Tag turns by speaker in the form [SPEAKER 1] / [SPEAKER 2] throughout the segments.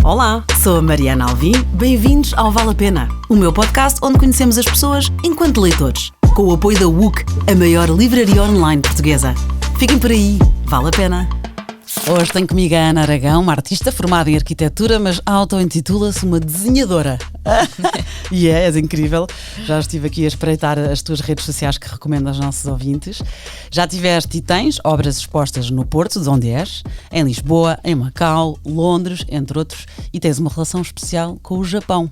[SPEAKER 1] Olá, sou a Mariana Alvim, bem-vindos ao Vale a Pena, o meu podcast onde conhecemos as pessoas enquanto leitores, com o apoio da WUC, a maior livraria online portuguesa. Fiquem por aí, vale a pena. Hoje tenho comigo a Ana Aragão, uma artista formada em arquitetura, mas auto-intitula-se uma desenhadora. E és incrível. Já estive aqui a espreitar as tuas redes sociais que recomendo aos nossos ouvintes. Já tiveste e tens obras expostas no Porto, de onde és, em Lisboa, em Macau, Londres, entre outros, e tens uma relação especial com o Japão.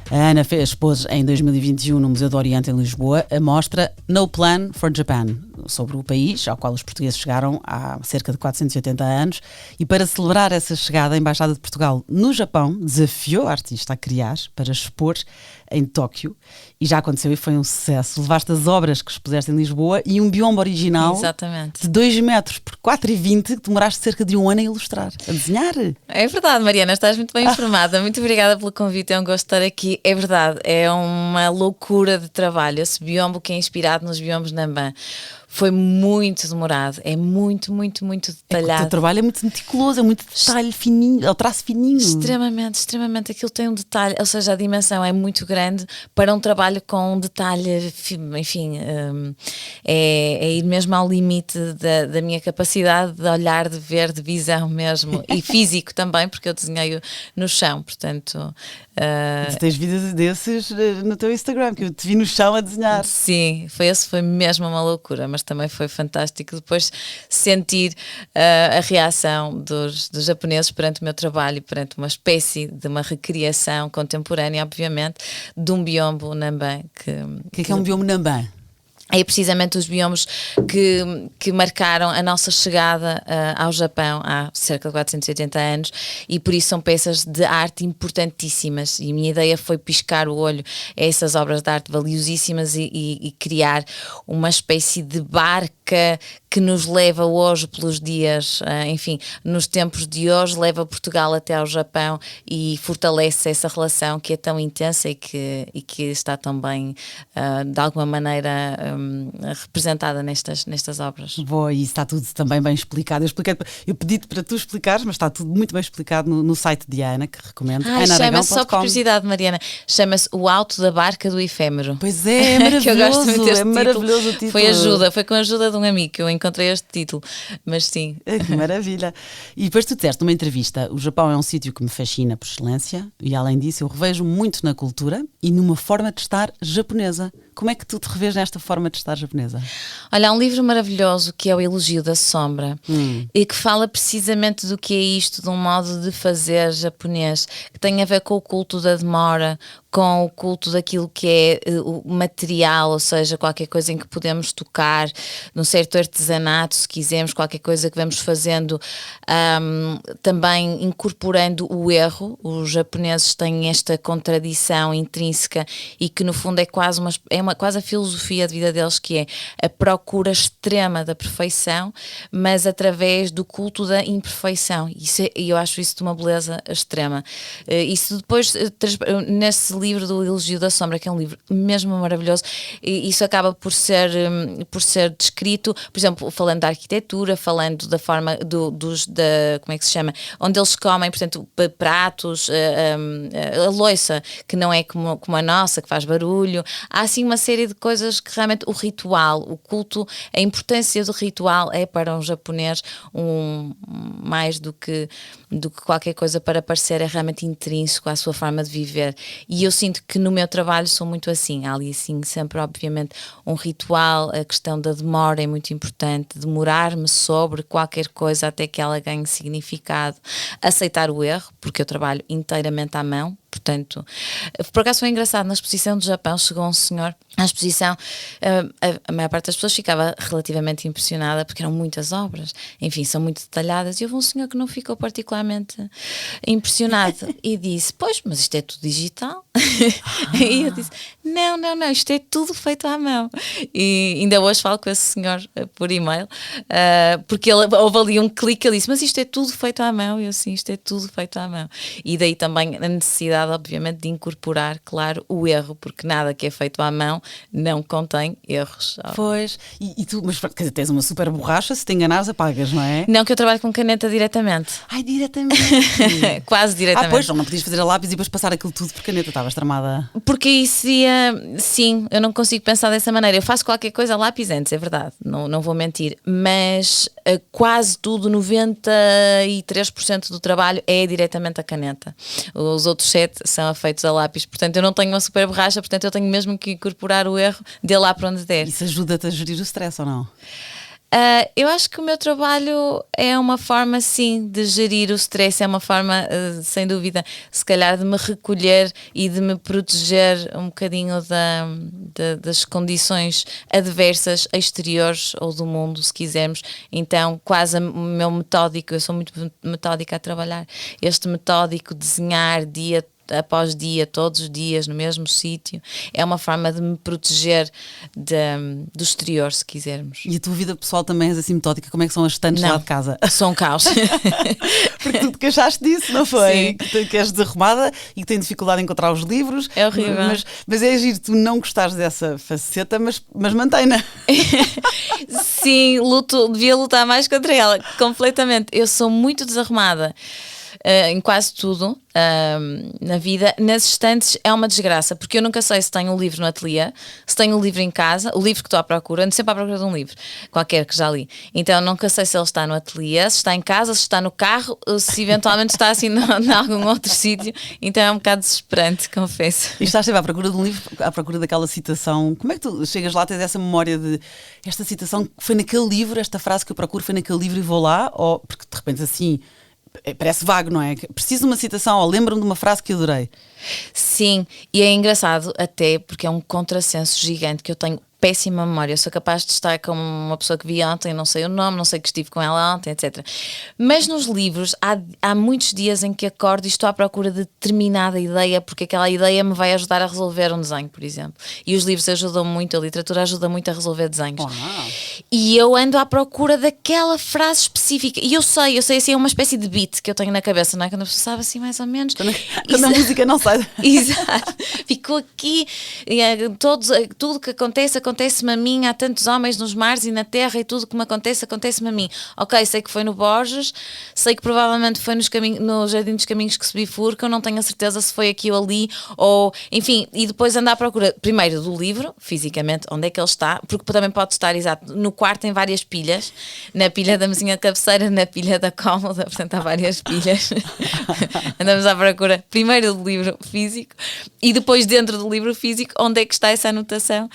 [SPEAKER 1] A Ana expôs em 2021 no Museu do Oriente em Lisboa a mostra No Plan for Japan, sobre o país ao qual os portugueses chegaram há cerca de 480 anos, e para celebrar essa chegada, a Embaixada de Portugal no Japão desafiou a artista a criar para expor em Tóquio, e já aconteceu e foi um sucesso. Levaste as obras que expuseste em Lisboa e um biombo original.
[SPEAKER 2] Exatamente.
[SPEAKER 1] De 2 metros por 4,20 que demoraste cerca de 1 ano a ilustrar, a desenhar.
[SPEAKER 2] É verdade, Mariana, estás muito bem informada. Muito obrigada pelo convite, é um gosto estar aqui. É verdade, é uma loucura de trabalho. Esse biombo que é inspirado nos biombos Nanban foi muito demorado, é muito detalhado.
[SPEAKER 1] O teu trabalho é muito meticuloso, é muito detalhe fininho, é o traço fininho.
[SPEAKER 2] Extremamente, aquilo tem um detalhe, ou seja, a dimensão é muito grande para um trabalho com um detalhe, enfim, é ir mesmo ao limite da minha capacidade de olhar, de ver, de visão mesmo, e físico também, porque eu desenhei no chão, portanto...
[SPEAKER 1] Tu tens vídeos desses no teu Instagram, que eu te vi no chão a desenhar.
[SPEAKER 2] Sim, foi mesmo uma loucura, mas também foi fantástico depois sentir a reação dos japoneses perante o meu trabalho, perante uma espécie de uma recriação contemporânea, obviamente, de um biombo Nanban.
[SPEAKER 1] O que é um biombo Nanban?
[SPEAKER 2] É precisamente os biombos que marcaram a nossa chegada ao Japão há cerca de 480 anos, e por isso são peças de arte importantíssimas, e a minha ideia foi piscar o olho a essas obras de arte valiosíssimas e criar uma espécie de barca que nos leva hoje pelos dias, enfim, nos tempos de hoje, leva Portugal até ao Japão e fortalece essa relação que é tão intensa e que está tão bem, de alguma maneira, representada nestas obras.
[SPEAKER 1] Boa, e está tudo também bem explicado. Eu pedi-te para tu explicares, mas está tudo muito bem explicado no site de Ana, que recomendo.
[SPEAKER 2] Chama-se, só por curiosidade, Mariana, chama-se O Alto da Barca do Efêmero.
[SPEAKER 1] Pois é maravilhoso.
[SPEAKER 2] Que eu gosto muito deste título.
[SPEAKER 1] Maravilhoso o título.
[SPEAKER 2] Foi com a ajuda de um amigo que eu encontrei este título, mas sim.
[SPEAKER 1] Que maravilha. E depois tu disseste numa entrevista: o Japão é um sítio que me fascina por excelência, e além disso eu revejo muito na cultura e numa forma de estar japonesa. Como é que tu te revês nesta forma de estar japonesa?
[SPEAKER 2] Olha, há um livro maravilhoso que é o Elogio da Sombra, e que fala precisamente do que é isto, de um modo de fazer japonês, que tem a ver com o culto da demora, com o culto daquilo que é o material, ou seja, qualquer coisa em que podemos tocar, num certo artesanato, se quisermos, qualquer coisa que vamos fazendo, também incorporando o erro. Os japoneses têm esta contradição intrínseca e que no fundo é quase quase a filosofia de vida deles, que é a procura extrema da perfeição, mas através do culto da imperfeição. E eu acho isso de uma beleza extrema. Isso depois, nesse livro do Elogio da Sombra, que é um livro mesmo maravilhoso, e isso acaba por ser descrito, por exemplo, falando da arquitetura, falando da forma como é que se chama, onde eles comem, portanto, pratos, a louça, que não é como a nossa, que faz barulho. Há assim uma série de coisas que realmente o ritual, o culto, a importância do ritual é para um japonês mais do que qualquer coisa para parecer, é realmente intrínseco à sua forma de viver. E eu sinto que no meu trabalho sou muito assim. Há ali assim sempre, obviamente, um ritual. A questão da demora é muito importante, demorar-me sobre qualquer coisa até que ela ganhe significado, aceitar o erro, porque eu trabalho inteiramente à mão. Portanto, por acaso foi engraçado, na exposição do Japão chegou um senhor à exposição, a maior parte das pessoas ficava relativamente impressionada porque eram muitas obras, enfim, são muito detalhadas, e houve um senhor que não ficou particularmente impressionado e disse: pois, mas isto é tudo digital. E eu disse: não, isto é tudo feito à mão. E ainda hoje falo com esse senhor por e-mail, porque houve ali um clique, ele disse: mas isto é tudo feito à mão. E eu: sim, isto é tudo feito à mão. E daí também a necessidade, obviamente, de incorporar, claro, o erro, porque nada que é feito à mão não contém erros.
[SPEAKER 1] Pois, e tu, mas quer dizer, tens uma super borracha, se te enganares apagas, não é?
[SPEAKER 2] Não, que eu trabalho com caneta diretamente.
[SPEAKER 1] Ai, diretamente.
[SPEAKER 2] Quase diretamente.
[SPEAKER 1] Pois, não podias fazer a lápis e depois passar aquilo tudo por caneta, estavas tramada.
[SPEAKER 2] Porque isso ia... Sim, eu não consigo pensar dessa maneira. Eu faço qualquer coisa a lápis antes, é verdade, não vou mentir, mas quase tudo, 93% do trabalho é diretamente a caneta. Os outros 7 são feitos a lápis, portanto eu não tenho uma super borracha, portanto eu tenho mesmo que incorporar o erro de lá para onde der.
[SPEAKER 1] Isso ajuda-te a gerir o stress ou não?
[SPEAKER 2] Eu acho que o meu trabalho é uma forma, sim, de gerir o stress, é uma forma, sem dúvida, se calhar de me recolher e de me proteger um bocadinho das condições adversas exteriores ou do mundo, se quisermos. Então, quase o meu metódico, eu sou muito metódica a trabalhar, este metódico desenhar dia após dia, todos os dias, no mesmo sítio, é uma forma de me proteger do exterior, se quisermos.
[SPEAKER 1] E a tua vida pessoal também és assim metódica? Como é que são as estantes lá de casa?
[SPEAKER 2] São um caos.
[SPEAKER 1] Porque tu te queixaste disso, não foi?
[SPEAKER 2] Sim.
[SPEAKER 1] Que és desarrumada e que tens dificuldade em encontrar os livros.
[SPEAKER 2] É horrível.
[SPEAKER 1] Mas é giro, tu não gostares dessa faceta, mas mantém-na.
[SPEAKER 2] Sim, devia lutar mais contra ela, completamente. Eu sou muito desarrumada. Em quase tudo na vida. Nas estantes é uma desgraça, porque eu nunca sei se tenho um livro no ateliê, se tenho um livro em casa, o livro que estou à procura, ando sempre à procura de um livro qualquer que já li, então nunca sei se ele está no ateliê, se está em casa, se está no carro, se eventualmente está assim em algum outro sítio, então é um bocado desesperante, confesso.
[SPEAKER 1] E estás sempre à procura de um livro, à procura daquela citação. Como é que tu chegas lá, tens essa memória de esta citação foi naquele livro, esta frase que eu procuro foi naquele livro e vou lá, ou porque de repente assim parece vago, não é? Preciso de uma citação ou lembro-me de uma frase que adorei.
[SPEAKER 2] Sim, e é engraçado até porque é um contrassenso gigante que eu tenho péssima memória. Eu sou capaz de estar com uma pessoa que vi ontem, não sei o nome, não sei que estive com ela ontem, etc. Mas nos livros há muitos dias em que acordo e estou à procura de determinada ideia, porque aquela ideia me vai ajudar a resolver um desenho, por exemplo. E os livros ajudam muito, a literatura ajuda muito a resolver desenhos. E eu ando à procura daquela frase específica. E eu sei assim, é uma espécie de beat que eu tenho na cabeça, não é? Quando a pessoa sabe assim mais ou menos.
[SPEAKER 1] Quando a música não sai.
[SPEAKER 2] Exato. Ficou aqui, tudo que acontece-me a mim, há tantos homens nos mares e na terra e tudo que me acontece-me a mim. Ok, sei que foi no Borges, sei que provavelmente foi no Jardim dos Caminhos que se bifurcam, não tenho a certeza se foi aqui ou ali, ou enfim, e depois andar à procura, primeiro do livro, fisicamente, onde é que ele está, porque também pode estar, exato, no quarto em várias pilhas, na pilha da mesinha de cabeceira, na pilha da cómoda, portanto há várias pilhas. Andamos à procura, primeiro do livro físico, e depois dentro do livro físico, onde é que está essa anotação,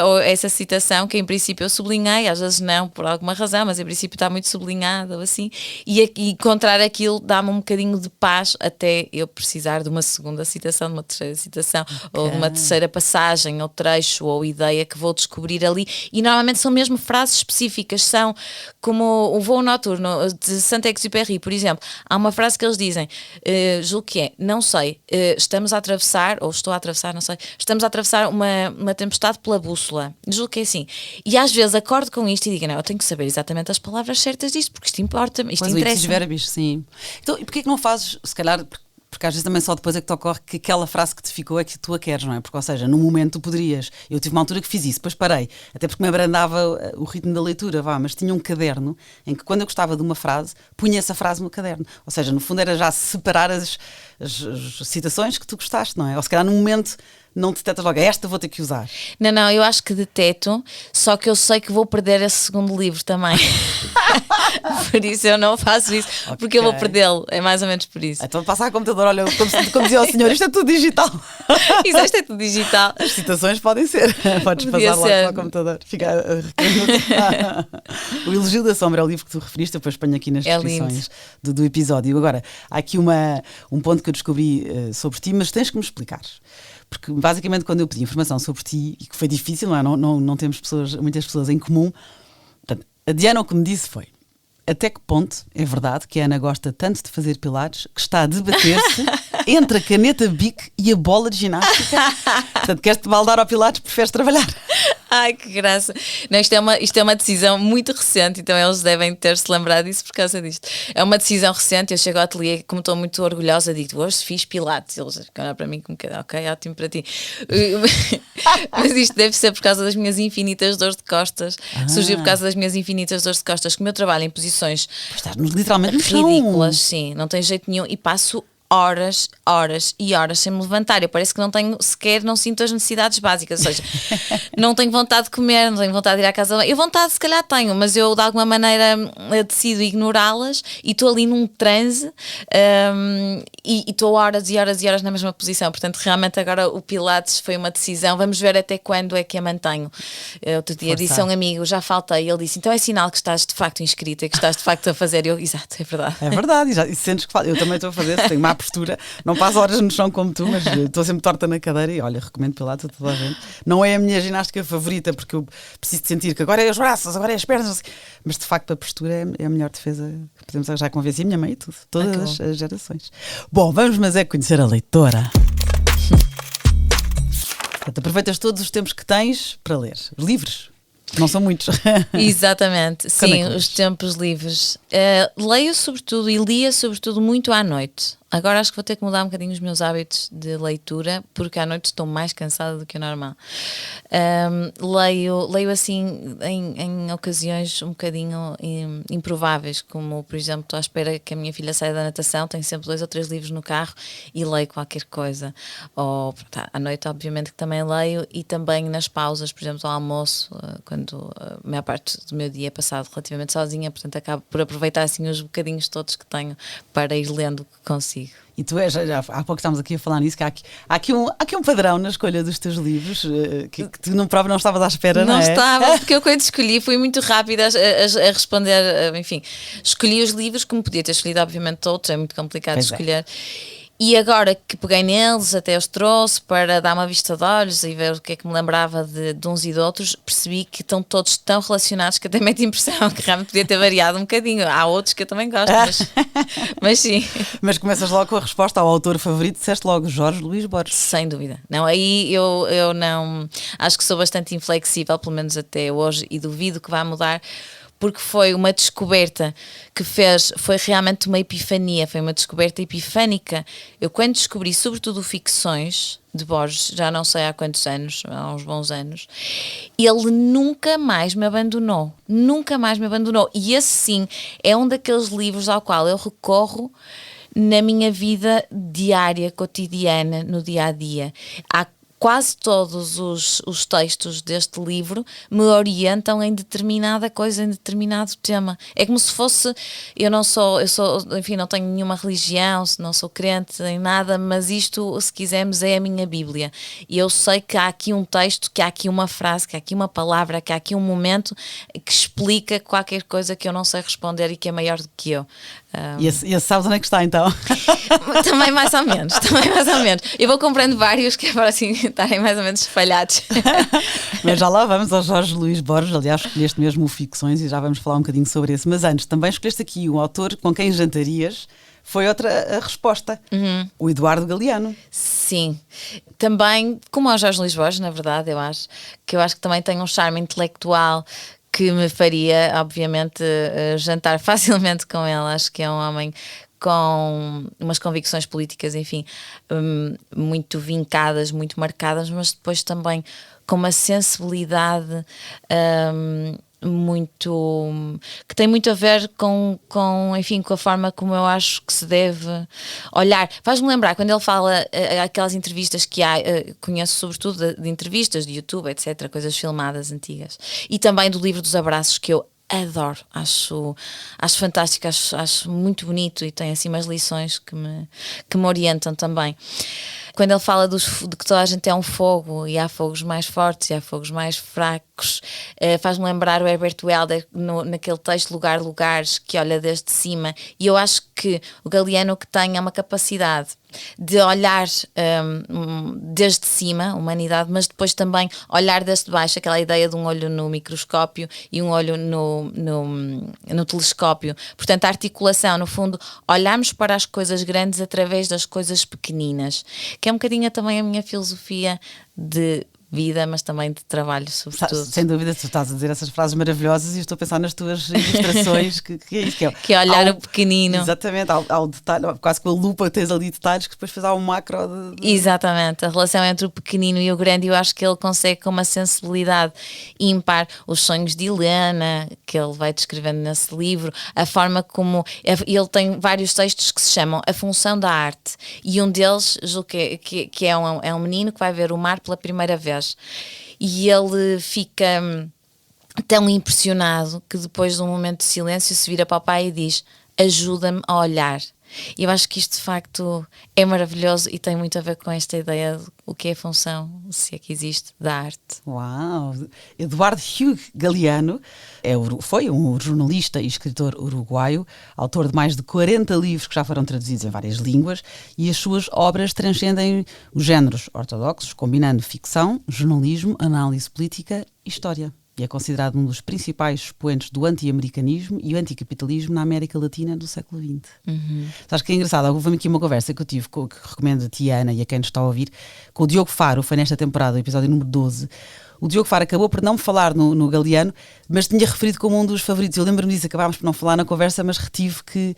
[SPEAKER 2] ou essa citação que em princípio eu sublinhei, às vezes não por alguma razão, mas em princípio está muito sublinhado ou assim, e encontrar aquilo dá-me um bocadinho de paz até eu precisar de uma segunda citação, de uma terceira citação, ou de uma terceira passagem ou trecho ou ideia que vou descobrir ali, e normalmente são mesmo frases específicas, são como o Voo Noturno de Saint-Exupéry, por exemplo, há uma frase que eles dizem, julgo que é, não sei, estamos a atravessar, ou estou a atravessar, não sei, estamos a atravessar uma tempestade pela bússola, julgo que é assim, e às vezes acordo com isto e digo, não, eu tenho que saber exatamente as palavras certas disto, porque isto importa-me, isto interessa.
[SPEAKER 1] Verbis, sim. Então, e porquê que não fazes, se calhar, porque às vezes também só depois é que te ocorre que aquela frase que te ficou é que tu a queres, não é? Porque, ou seja, no momento tu poderias, eu tive uma altura que fiz isso, depois parei, até porque me abrandava o ritmo da leitura, mas tinha um caderno em que quando eu gostava de uma frase, punha essa frase no caderno, ou seja, no fundo era já separar as citações que tu gostaste, não é? Ou se calhar no momento não detectas logo, esta vou ter que usar.
[SPEAKER 2] Não, eu acho que deteto, só que eu sei que vou perder esse segundo livro também. Por isso eu não faço isso, porque eu vou perdê-lo, é mais ou menos por isso.
[SPEAKER 1] Então passar a computador, olha, como dizia o senhor, isto é tudo digital.
[SPEAKER 2] Isto é tudo digital.
[SPEAKER 1] As citações podem ser, podes passar lá para o computador. O Elogio da Sombra é o livro que tu referiste, eu depois ponho aqui nas descrições do episódio. Agora, há aqui um ponto que eu descobri sobre ti, mas tens que me explicar. Porque basicamente quando eu pedi informação sobre ti, e que foi difícil, não temos muitas pessoas em comum, portanto, a Diana o que me disse foi: até que ponto é verdade que a Ana gosta tanto de fazer pilates que está a debater-se entre a caneta Bic e a bola de ginástica? Portanto, queres-te baldar ao pilates, preferes trabalhar?
[SPEAKER 2] Ai, que graça. Não, isto é uma decisão muito recente, então eles devem ter-se lembrado disso por causa disto. É uma decisão recente, eu chego ao ateliê, como estou muito orgulhosa, digo, hoje fiz pilates. Eles olham para mim como que, ok, ótimo para ti. Mas isto deve ser por causa das minhas infinitas dores de costas. Surgiu por causa das minhas infinitas dores de costas, que o meu trabalho em posições
[SPEAKER 3] Estás literalmente no chão.
[SPEAKER 2] ridículas, sim, não tem jeito nenhum, e passo horas, horas e horas sem me levantar. Eu parece que não tenho sequer, não sinto as necessidades básicas, ou seja, não tenho vontade de comer, não tenho vontade de ir à casa. Eu vontade se calhar tenho, mas eu de alguma maneira decido ignorá-las e estou ali num transe, e estou horas e horas e horas na mesma posição. Portanto, realmente agora o Pilates foi uma decisão. Vamos ver até quando é que a mantenho. Outro dia disse a um amigo, já faltei, ele disse, então é sinal que estás de facto inscrita, que estás de facto a fazer. Eu, exato, é verdade.
[SPEAKER 3] É verdade, e sentes que eu também estou a fazer, tenho má postura, não passo horas no chão como tu, mas estou sempre torta na cadeira e olha, recomendo Pilates a toda a gente. Não é a minha ginástica favorita, porque eu preciso de sentir que agora é os braços, agora é as pernas, mas de facto a postura é a melhor defesa que podemos. Já convenci a minha mãe e tudo, todas as gerações. Bom, vamos mas é conhecer a leitora. Portanto, aproveitas todos os tempos que tens para ler. Os livros, não são muitos.
[SPEAKER 2] Exatamente,
[SPEAKER 3] Quando é
[SPEAKER 2] sim,
[SPEAKER 3] que lês?
[SPEAKER 2] os tempos livres. Leio sobretudo e lia sobretudo muito à noite. Agora acho que vou ter que mudar um bocadinho os meus hábitos de leitura, porque à noite estou mais cansada do que o normal. Leio assim em ocasiões um bocadinho improváveis, como por exemplo estou à espera que a minha filha saia da natação, tenho sempre 2 ou 3 livros no carro e leio qualquer coisa. Ou à noite obviamente que também leio, e também nas pausas, por exemplo ao almoço, quando a maior parte do meu dia é passado relativamente sozinha, portanto acabo por aproveitar assim os bocadinhos todos que tenho para ir lendo o que consigo.
[SPEAKER 3] E tu já há pouco estávamos aqui a falar nisso, que há aqui um padrão na escolha dos teus livros que tu no próprio não estavas à espera, não é?
[SPEAKER 2] Não estava, porque eu quando escolhi fui muito rápida a responder, enfim, escolhi os livros, como podia ter escolhido obviamente outros, é muito complicado de escolher. E agora que peguei neles, até os trouxe para dar uma vista de olhos e ver o que é que me lembrava de uns e de outros, percebi que estão todos tão relacionados que até mete impressão que realmente podia ter variado um bocadinho. Há outros que eu também gosto, mas sim.
[SPEAKER 3] Mas começas logo com a resposta ao autor favorito, disseste logo Jorge Luís Borges.
[SPEAKER 2] Sem dúvida. Não, aí eu não... Acho que sou bastante inflexível, pelo menos até hoje, e duvido que vá mudar, porque foi uma descoberta que foi realmente uma epifania, foi uma descoberta epifânica. Eu quando descobri, sobretudo ficções de Borges, já não sei há quantos anos, há uns bons anos, ele nunca mais me abandonou, e esse sim é um daqueles livros ao qual eu recorro na minha vida diária, cotidiana, no dia-a-dia. Há quase todos os textos deste livro me orientam em determinada coisa, em determinado tema. É como se fosse, enfim, não tenho nenhuma religião, não sou crente em nada, mas isto, se quisermos, é a minha Bíblia. E eu sei que há aqui um texto, que há aqui uma frase, que há aqui uma palavra, que há aqui um momento que explica qualquer coisa que eu não sei responder e que é maior do que eu.
[SPEAKER 3] E esse sabes onde é que está então?
[SPEAKER 2] Também mais ou menos. Eu vou comprando vários que é para assim estarem mais ou menos espalhados.
[SPEAKER 3] Mas já lá vamos ao Jorge Luís Borges. Aliás, escolheste mesmo o Ficções e já vamos falar um bocadinho sobre esse. Mas antes, também escolheste aqui um autor com quem jantarias. Foi outra a resposta. O Eduardo Galeano.
[SPEAKER 2] Sim. Também, como ao Jorge Luís Borges, na verdade, eu acho que também tem um charme intelectual que me faria, obviamente, jantar facilmente com ele. Acho que é um homem com umas convicções políticas, enfim, muito vincadas, muito marcadas, mas depois também com uma sensibilidade muito, que tem muito a ver enfim, com a forma como eu acho que se deve olhar. Faz-me lembrar, quando ele fala aquelas entrevistas que há, conheço sobretudo de entrevistas de YouTube, etc., coisas filmadas antigas, e também do livro dos abraços, que eu adoro, acho fantástico, acho muito bonito, e tem assim umas lições que me orientam também. Quando ele fala de que toda a gente é um fogo, e há fogos mais fortes e há fogos mais fracos, faz-me lembrar o Herbert Welder naquele texto Lugares, que olha desde cima, e eu acho que o Galeano que tem é uma capacidade de olhar desde cima, a humanidade, mas depois também olhar desde baixo, aquela ideia de um olho no microscópio e um olho no telescópio. Portanto, a articulação, no fundo, olharmos para as coisas grandes através das coisas pequeninas, que é um bocadinho também a minha filosofia de vida, mas também de trabalho, sobretudo.
[SPEAKER 3] Sem dúvida, tu estás a dizer essas frases maravilhosas e estou a pensar nas tuas ilustrações, que é isso
[SPEAKER 2] que é olhar o pequenino.
[SPEAKER 3] Exatamente, ao detalhe, quase com a lupa tens ali detalhes que depois faz ao macro.
[SPEAKER 2] Exatamente, a relação entre o pequenino e o grande, eu acho que ele consegue com uma sensibilidade ímpar os sonhos de Helena, que ele vai descrevendo nesse livro, a forma como ele tem vários textos que se chamam A Função da Arte, e um deles, julgo que é um menino que vai ver o mar pela primeira vez. E ele fica tão impressionado que depois de um momento de silêncio se vira para o pai e diz: ajuda-me a olhar. E eu acho que isto de facto é maravilhoso e tem muito a ver com esta ideia de o que é a função, se é que existe, da arte.
[SPEAKER 3] Uau! Eduardo Hugo Galeano foi um jornalista e escritor uruguaio, autor de mais de 40 livros que já foram traduzidos em várias línguas, e as suas obras transcendem os géneros ortodoxos, combinando ficção, jornalismo, análise política e história. E é considerado um dos principais expoentes do anti-americanismo e o anticapitalismo na América Latina do século XX. Sabes que é engraçado? Houve aqui uma conversa que eu tive, que recomendo a ti, Ana, e a quem nos está a ouvir, com o Diogo Faro, foi nesta temporada, o episódio número 12. O Diogo Faro acabou por não me falar no Galeano, mas tinha referido como um dos favoritos. Eu lembro-me disso, acabámos por não falar na conversa, mas retive que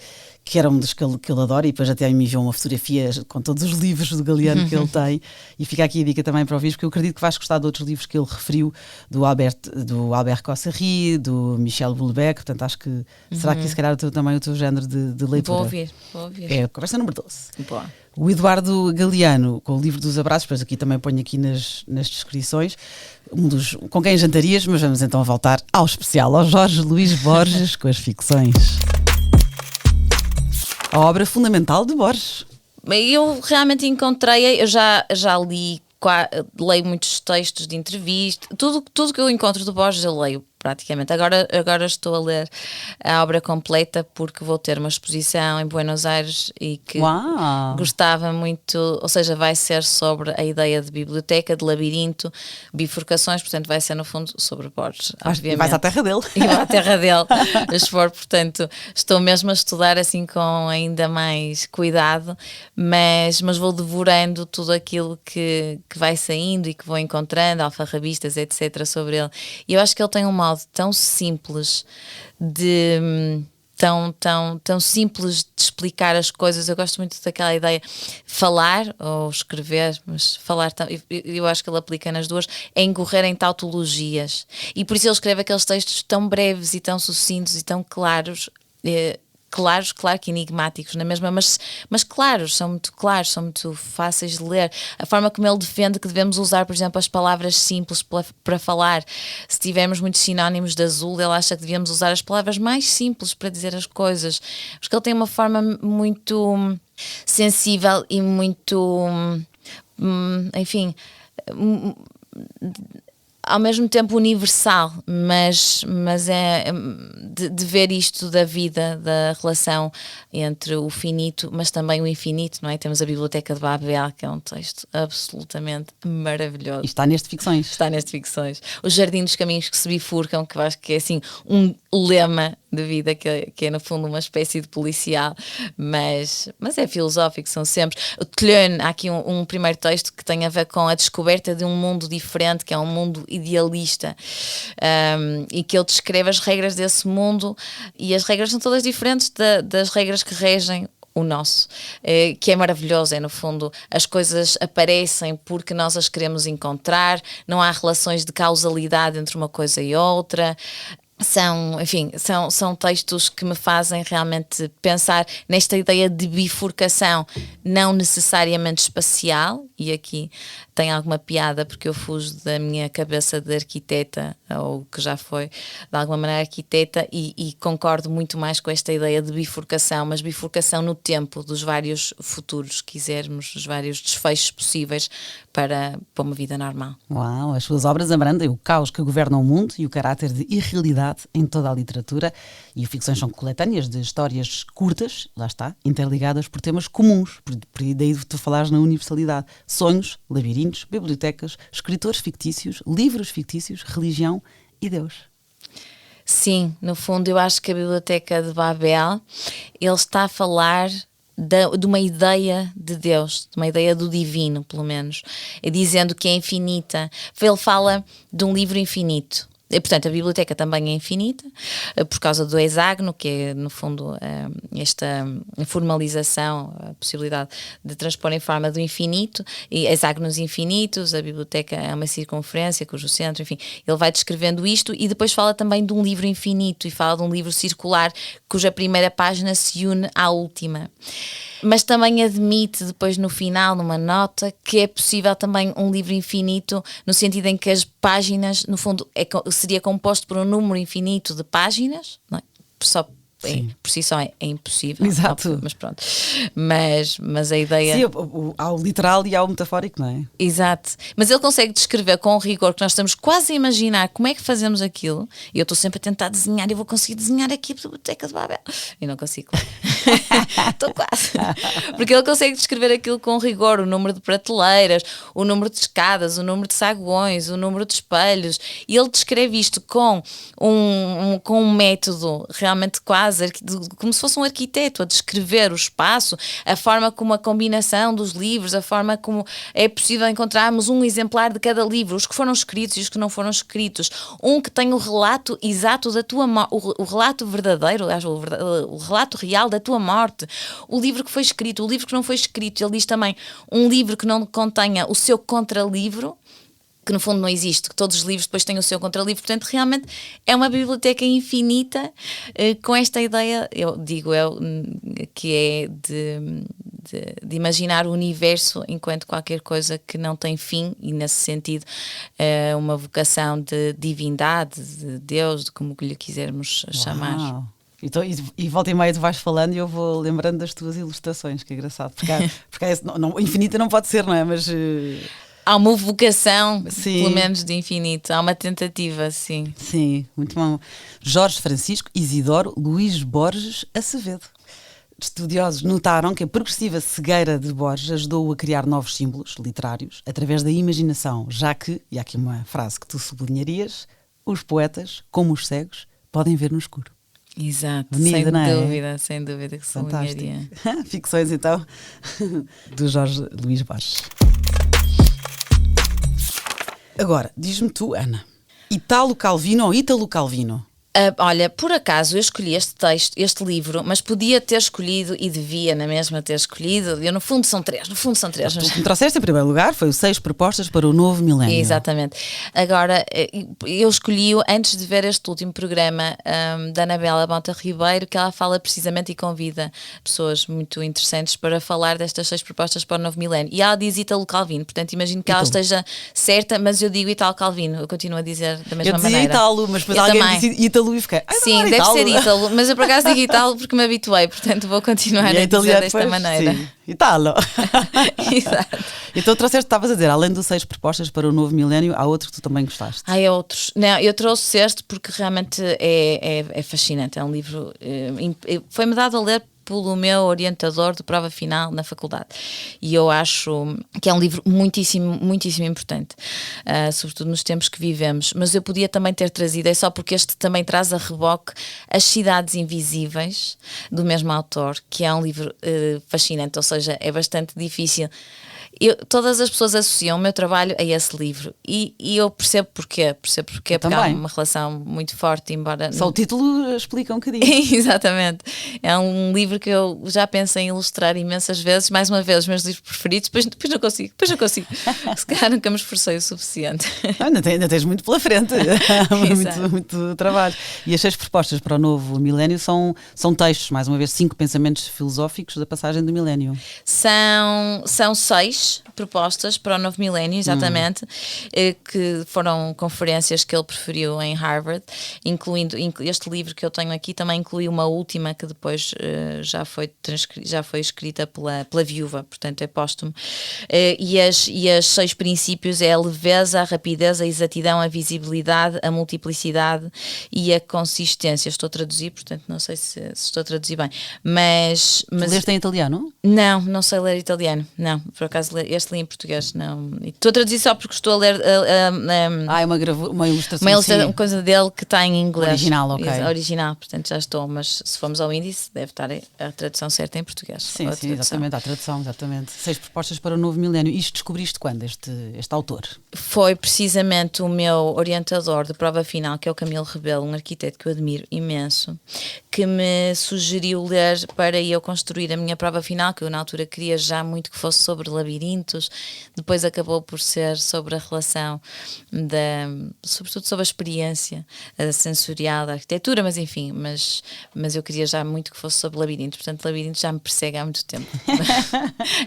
[SPEAKER 3] era um dos que ele adora, e depois até me enviou uma fotografia com todos os livros do Galeano que ele tem, e fica aqui a dica também para ouvir, porque eu acredito que vais gostar de outros livros que ele referiu, do Albert Cossary, do Michel Houellebecq, portanto acho que será que se calhar também o teu género de leitura.
[SPEAKER 2] Vou ouvir.
[SPEAKER 3] É a conversa número 12.
[SPEAKER 2] Boa.
[SPEAKER 3] O Eduardo Galeano, com o livro dos abraços, depois aqui também ponho aqui nas descrições, com quem jantarias, mas vamos então voltar ao especial, ao Jorge Luís Borges com as ficções. A obra fundamental de Borges.
[SPEAKER 2] Eu realmente encontrei, eu já li, leio muitos textos de entrevista, tudo que eu encontro do Borges eu leio praticamente. Agora estou a ler a obra completa porque vou ter uma exposição em Buenos Aires e que gostava muito, ou seja, vai ser sobre a ideia de biblioteca, de labirinto, bifurcações, portanto vai ser no fundo sobre Borges, obviamente.
[SPEAKER 3] Vais à terra dele.
[SPEAKER 2] E vou à terra dele expor, portanto estou mesmo a estudar assim com ainda mais cuidado, mas vou devorando tudo aquilo que vai saindo e que vou encontrando, alfarrabistas, etc, sobre ele. E eu acho que ele tem um modo tão simples tão simples de explicar as coisas. Eu gosto muito daquela ideia falar ou escrever, mas falar, eu acho que ele aplica nas duas, é incorrer em tautologias, e por isso ele escreve aqueles textos tão breves e tão sucintos e tão claros, claro que enigmáticos na mesma, mas claros, são muito fáceis de ler. A forma como ele defende que devemos usar, por exemplo, as palavras simples para falar. Se tivermos muitos sinónimos de azul, ele acha que devíamos usar as palavras mais simples para dizer as coisas. Acho que ele tem uma forma muito sensível e muito, enfim, ao mesmo tempo universal, mas é de ver isto da vida, da relação entre o finito, mas também o infinito, não é? Temos a Biblioteca de Babel, que é um texto absolutamente maravilhoso.
[SPEAKER 3] E está neste Ficções.
[SPEAKER 2] Está neste Ficções. O Jardim dos Caminhos que se bifurcam, que eu acho que é assim um lema de vida, que é no fundo uma espécie de policial, mas é filosófico, são sempre. O Tlön, há aqui um primeiro texto que tem a ver com a descoberta de um mundo diferente, que é um mundo idealista, e que ele descreve as regras desse mundo, e as regras são todas diferentes das regras que regem o nosso, que é maravilhoso. É no fundo, as coisas aparecem porque nós as queremos encontrar, não há relações de causalidade entre uma coisa e outra. São textos que me fazem realmente pensar nesta ideia de bifurcação, não necessariamente espacial, e aqui tem alguma piada porque eu fujo da minha cabeça de arquiteta, ou que já foi de alguma maneira arquiteta, e concordo muito mais com esta ideia de bifurcação, mas bifurcação no tempo, dos vários futuros, quisermos, os vários desfechos possíveis para uma vida normal.
[SPEAKER 3] Uau, as suas obras abrandem o caos que governa o mundo e o caráter de irrealidade em toda a literatura, e as ficções são coletâneas de histórias curtas, lá está, interligadas por temas comuns, por daí tu falares na universalidade: sonhos, labirintos, bibliotecas, escritores fictícios, livros fictícios, religião e Deus.
[SPEAKER 2] Sim, no fundo eu acho que a Biblioteca de Babel, ele está a falar de uma ideia de Deus, de uma ideia do divino, pelo menos, dizendo que é infinita. Ele fala de um livro infinito. E, portanto, a biblioteca também é infinita, por causa do hexágono, que é, no fundo, esta formalização, a possibilidade de transpor em forma do infinito, e hexágonos infinitos. A biblioteca é uma circunferência, cujo centro, enfim, ele vai descrevendo isto, e depois fala também de um livro infinito, e fala de um livro circular, cuja primeira página se une à última. Mas também admite depois no final, numa nota, que é possível também um livro infinito, no sentido em que as páginas, no fundo, seria composto por um número infinito de páginas, não é? Só por si só é impossível.
[SPEAKER 3] Exato.
[SPEAKER 2] Óbvio, mas pronto. Mas a ideia...
[SPEAKER 3] Sim, há o literal e há o metafórico, não é?
[SPEAKER 2] Exato. Mas ele consegue descrever com um rigor que nós estamos quase a imaginar como é que fazemos aquilo. E eu estou sempre a tentar desenhar, e vou conseguir desenhar aqui a Biblioteca de Babel. E não consigo. Estou quase. Porque ele consegue descrever aquilo com rigor, o número de prateleiras, o número de escadas, o número de saguões, o número de espelhos. E ele descreve isto com um método realmente quase como se fosse um arquiteto a descrever o espaço, a forma como a combinação dos livros, a forma como é possível encontrarmos um exemplar de cada livro, os que foram escritos e os que não foram escritos, um que tem o relato exato da tua morte, o relato verdadeiro, o relato real da tua morte, o livro que foi escrito, o livro que não foi escrito. Ele diz também um livro que não contenha o seu contralivro, que no fundo não existe, que todos os livros depois têm o seu contralivro. Portanto, realmente é uma biblioteca infinita, com esta ideia, que é de imaginar o universo enquanto qualquer coisa que não tem fim, e nesse sentido uma vocação de divindade, de Deus, de como lhe quisermos chamar.
[SPEAKER 3] Então, e volta e meia tu vais falando e eu vou lembrando das tuas ilustrações, que é engraçado, porque infinita não pode ser, não é? Mas...
[SPEAKER 2] Há uma vocação,
[SPEAKER 3] sim,
[SPEAKER 2] pelo menos de infinito. Há uma tentativa, sim.
[SPEAKER 3] Sim, muito bom. Jorge Francisco Isidoro Luís Borges Acevedo. Estudiosos notaram que a progressiva cegueira de Borges ajudou-o a criar novos símbolos literários através da imaginação, já que, e há aqui uma frase que tu sublinharias, os poetas, como os cegos, podem ver no escuro.
[SPEAKER 2] Exato,
[SPEAKER 3] Bonita,
[SPEAKER 2] sem dúvida que sublinharia.
[SPEAKER 3] Ficções, então, do Jorge Luís Borges. Agora, diz-me tu, Ana, Italo Calvino ou Ítalo Calvino?
[SPEAKER 2] Olha, por acaso eu escolhi este livro, mas podia ter escolhido, e devia na mesma ter escolhido. No fundo são três.
[SPEAKER 3] Tu me trouxeste em primeiro lugar, foi o 6 propostas para o novo milénio.
[SPEAKER 2] Exatamente. Agora, eu escolhi-o antes de ver este último programa da Anabela Bonta Ribeiro, que ela fala precisamente e convida pessoas muito interessantes para falar destas 6 propostas para o novo milénio. E ela diz Ítalo Calvino, portanto imagino que ela esteja certa, mas eu digo Italo Calvino, eu continuo a dizer da mesma maneira.
[SPEAKER 3] Eu dizia Italo, mas depois alguém disse Ítalo e fiquei...
[SPEAKER 2] Sim, deve ser Ítalo, mas eu por acaso digo Italo porque me habituei, portanto vou continuar a dizer desta maneira.
[SPEAKER 3] Sim. Italo.
[SPEAKER 2] Exato.
[SPEAKER 3] Então estavas a dizer, além de 6 propostas para o novo milénio, há outro que tu também gostaste.
[SPEAKER 2] Há outros. Não, eu trouxe este porque realmente é fascinante. É um livro... foi-me dado a ler pelo meu orientador de prova final na faculdade, e eu acho que é um livro muitíssimo, muitíssimo importante, sobretudo nos tempos que vivemos. Mas eu podia também ter trazido, é só porque este também traz a reboque As Cidades Invisíveis, do mesmo autor, que é um livro fascinante, ou seja, é bastante difícil. Todas as pessoas associam o meu trabalho a esse livro, e eu percebo porquê, porque há uma relação muito forte, embora...
[SPEAKER 3] Só o título explica um bocadinho.
[SPEAKER 2] Exatamente. É um livro que eu já penso em ilustrar imensas vezes, mais uma vez, os meus livros preferidos, depois não consigo. Se calhar nunca me esforcei o suficiente.
[SPEAKER 3] Ainda tens muito pela frente. muito trabalho. E as 6 propostas para o novo milénio são textos, mais uma vez, 5 pensamentos filosóficos da passagem do milénio.
[SPEAKER 2] São 6 propostas para o novo milénio, exatamente, que foram conferências que ele preferiu em Harvard, incluindo este livro que eu tenho aqui, também inclui uma última que depois já foi escrita pela viúva, portanto é póstumo. E as 6 princípios é a leveza, a rapidez, a exatidão, a visibilidade, a multiplicidade e a consistência. Estou a traduzir, portanto não sei se estou a traduzir bem, mas
[SPEAKER 3] leste em italiano?
[SPEAKER 2] Não sei ler italiano, não, por acaso este li em português, não. Estou a traduzir só porque estou a ler
[SPEAKER 3] uma ilustração.
[SPEAKER 2] Uma coisa dele que está em inglês.
[SPEAKER 3] Original, ok.
[SPEAKER 2] Original, portanto já estou, mas se formos ao índice deve estar a tradução certa em português.
[SPEAKER 3] Sim, exatamente, a tradução, exatamente. 6 propostas para o novo milénio. Isto descobriste quando, este autor?
[SPEAKER 2] Foi precisamente o meu orientador de prova final, que é o Camilo Rebelo, um arquiteto que eu admiro imenso, que me sugeriu ler para eu construir a minha prova final, que eu na altura queria já muito que fosse sobre labirintos, depois acabou por ser sobre a relação, sobretudo sobre a experiência sensorial da arquitetura, mas enfim, mas eu queria já muito que fosse sobre labirintos. Portanto, labirinto já me persegue há muito tempo.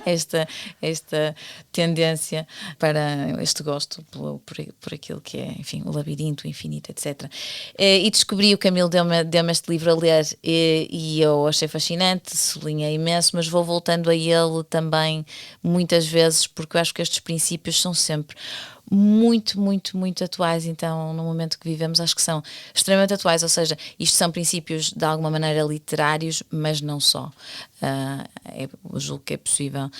[SPEAKER 2] esta tendência para este gosto por aquilo que é, enfim, o labirinto, o infinito, etc. E descobri, o Camilo deu-me este livro a ler e eu achei fascinante, sublinhei imenso, mas vou voltando a ele também muitas vezes, porque eu acho que estes princípios são sempre muito, muito, muito atuais. Então, no momento que vivemos, acho que são extremamente atuais, ou seja, isto são princípios de alguma maneira literários, mas não só. Eu julgo que é possível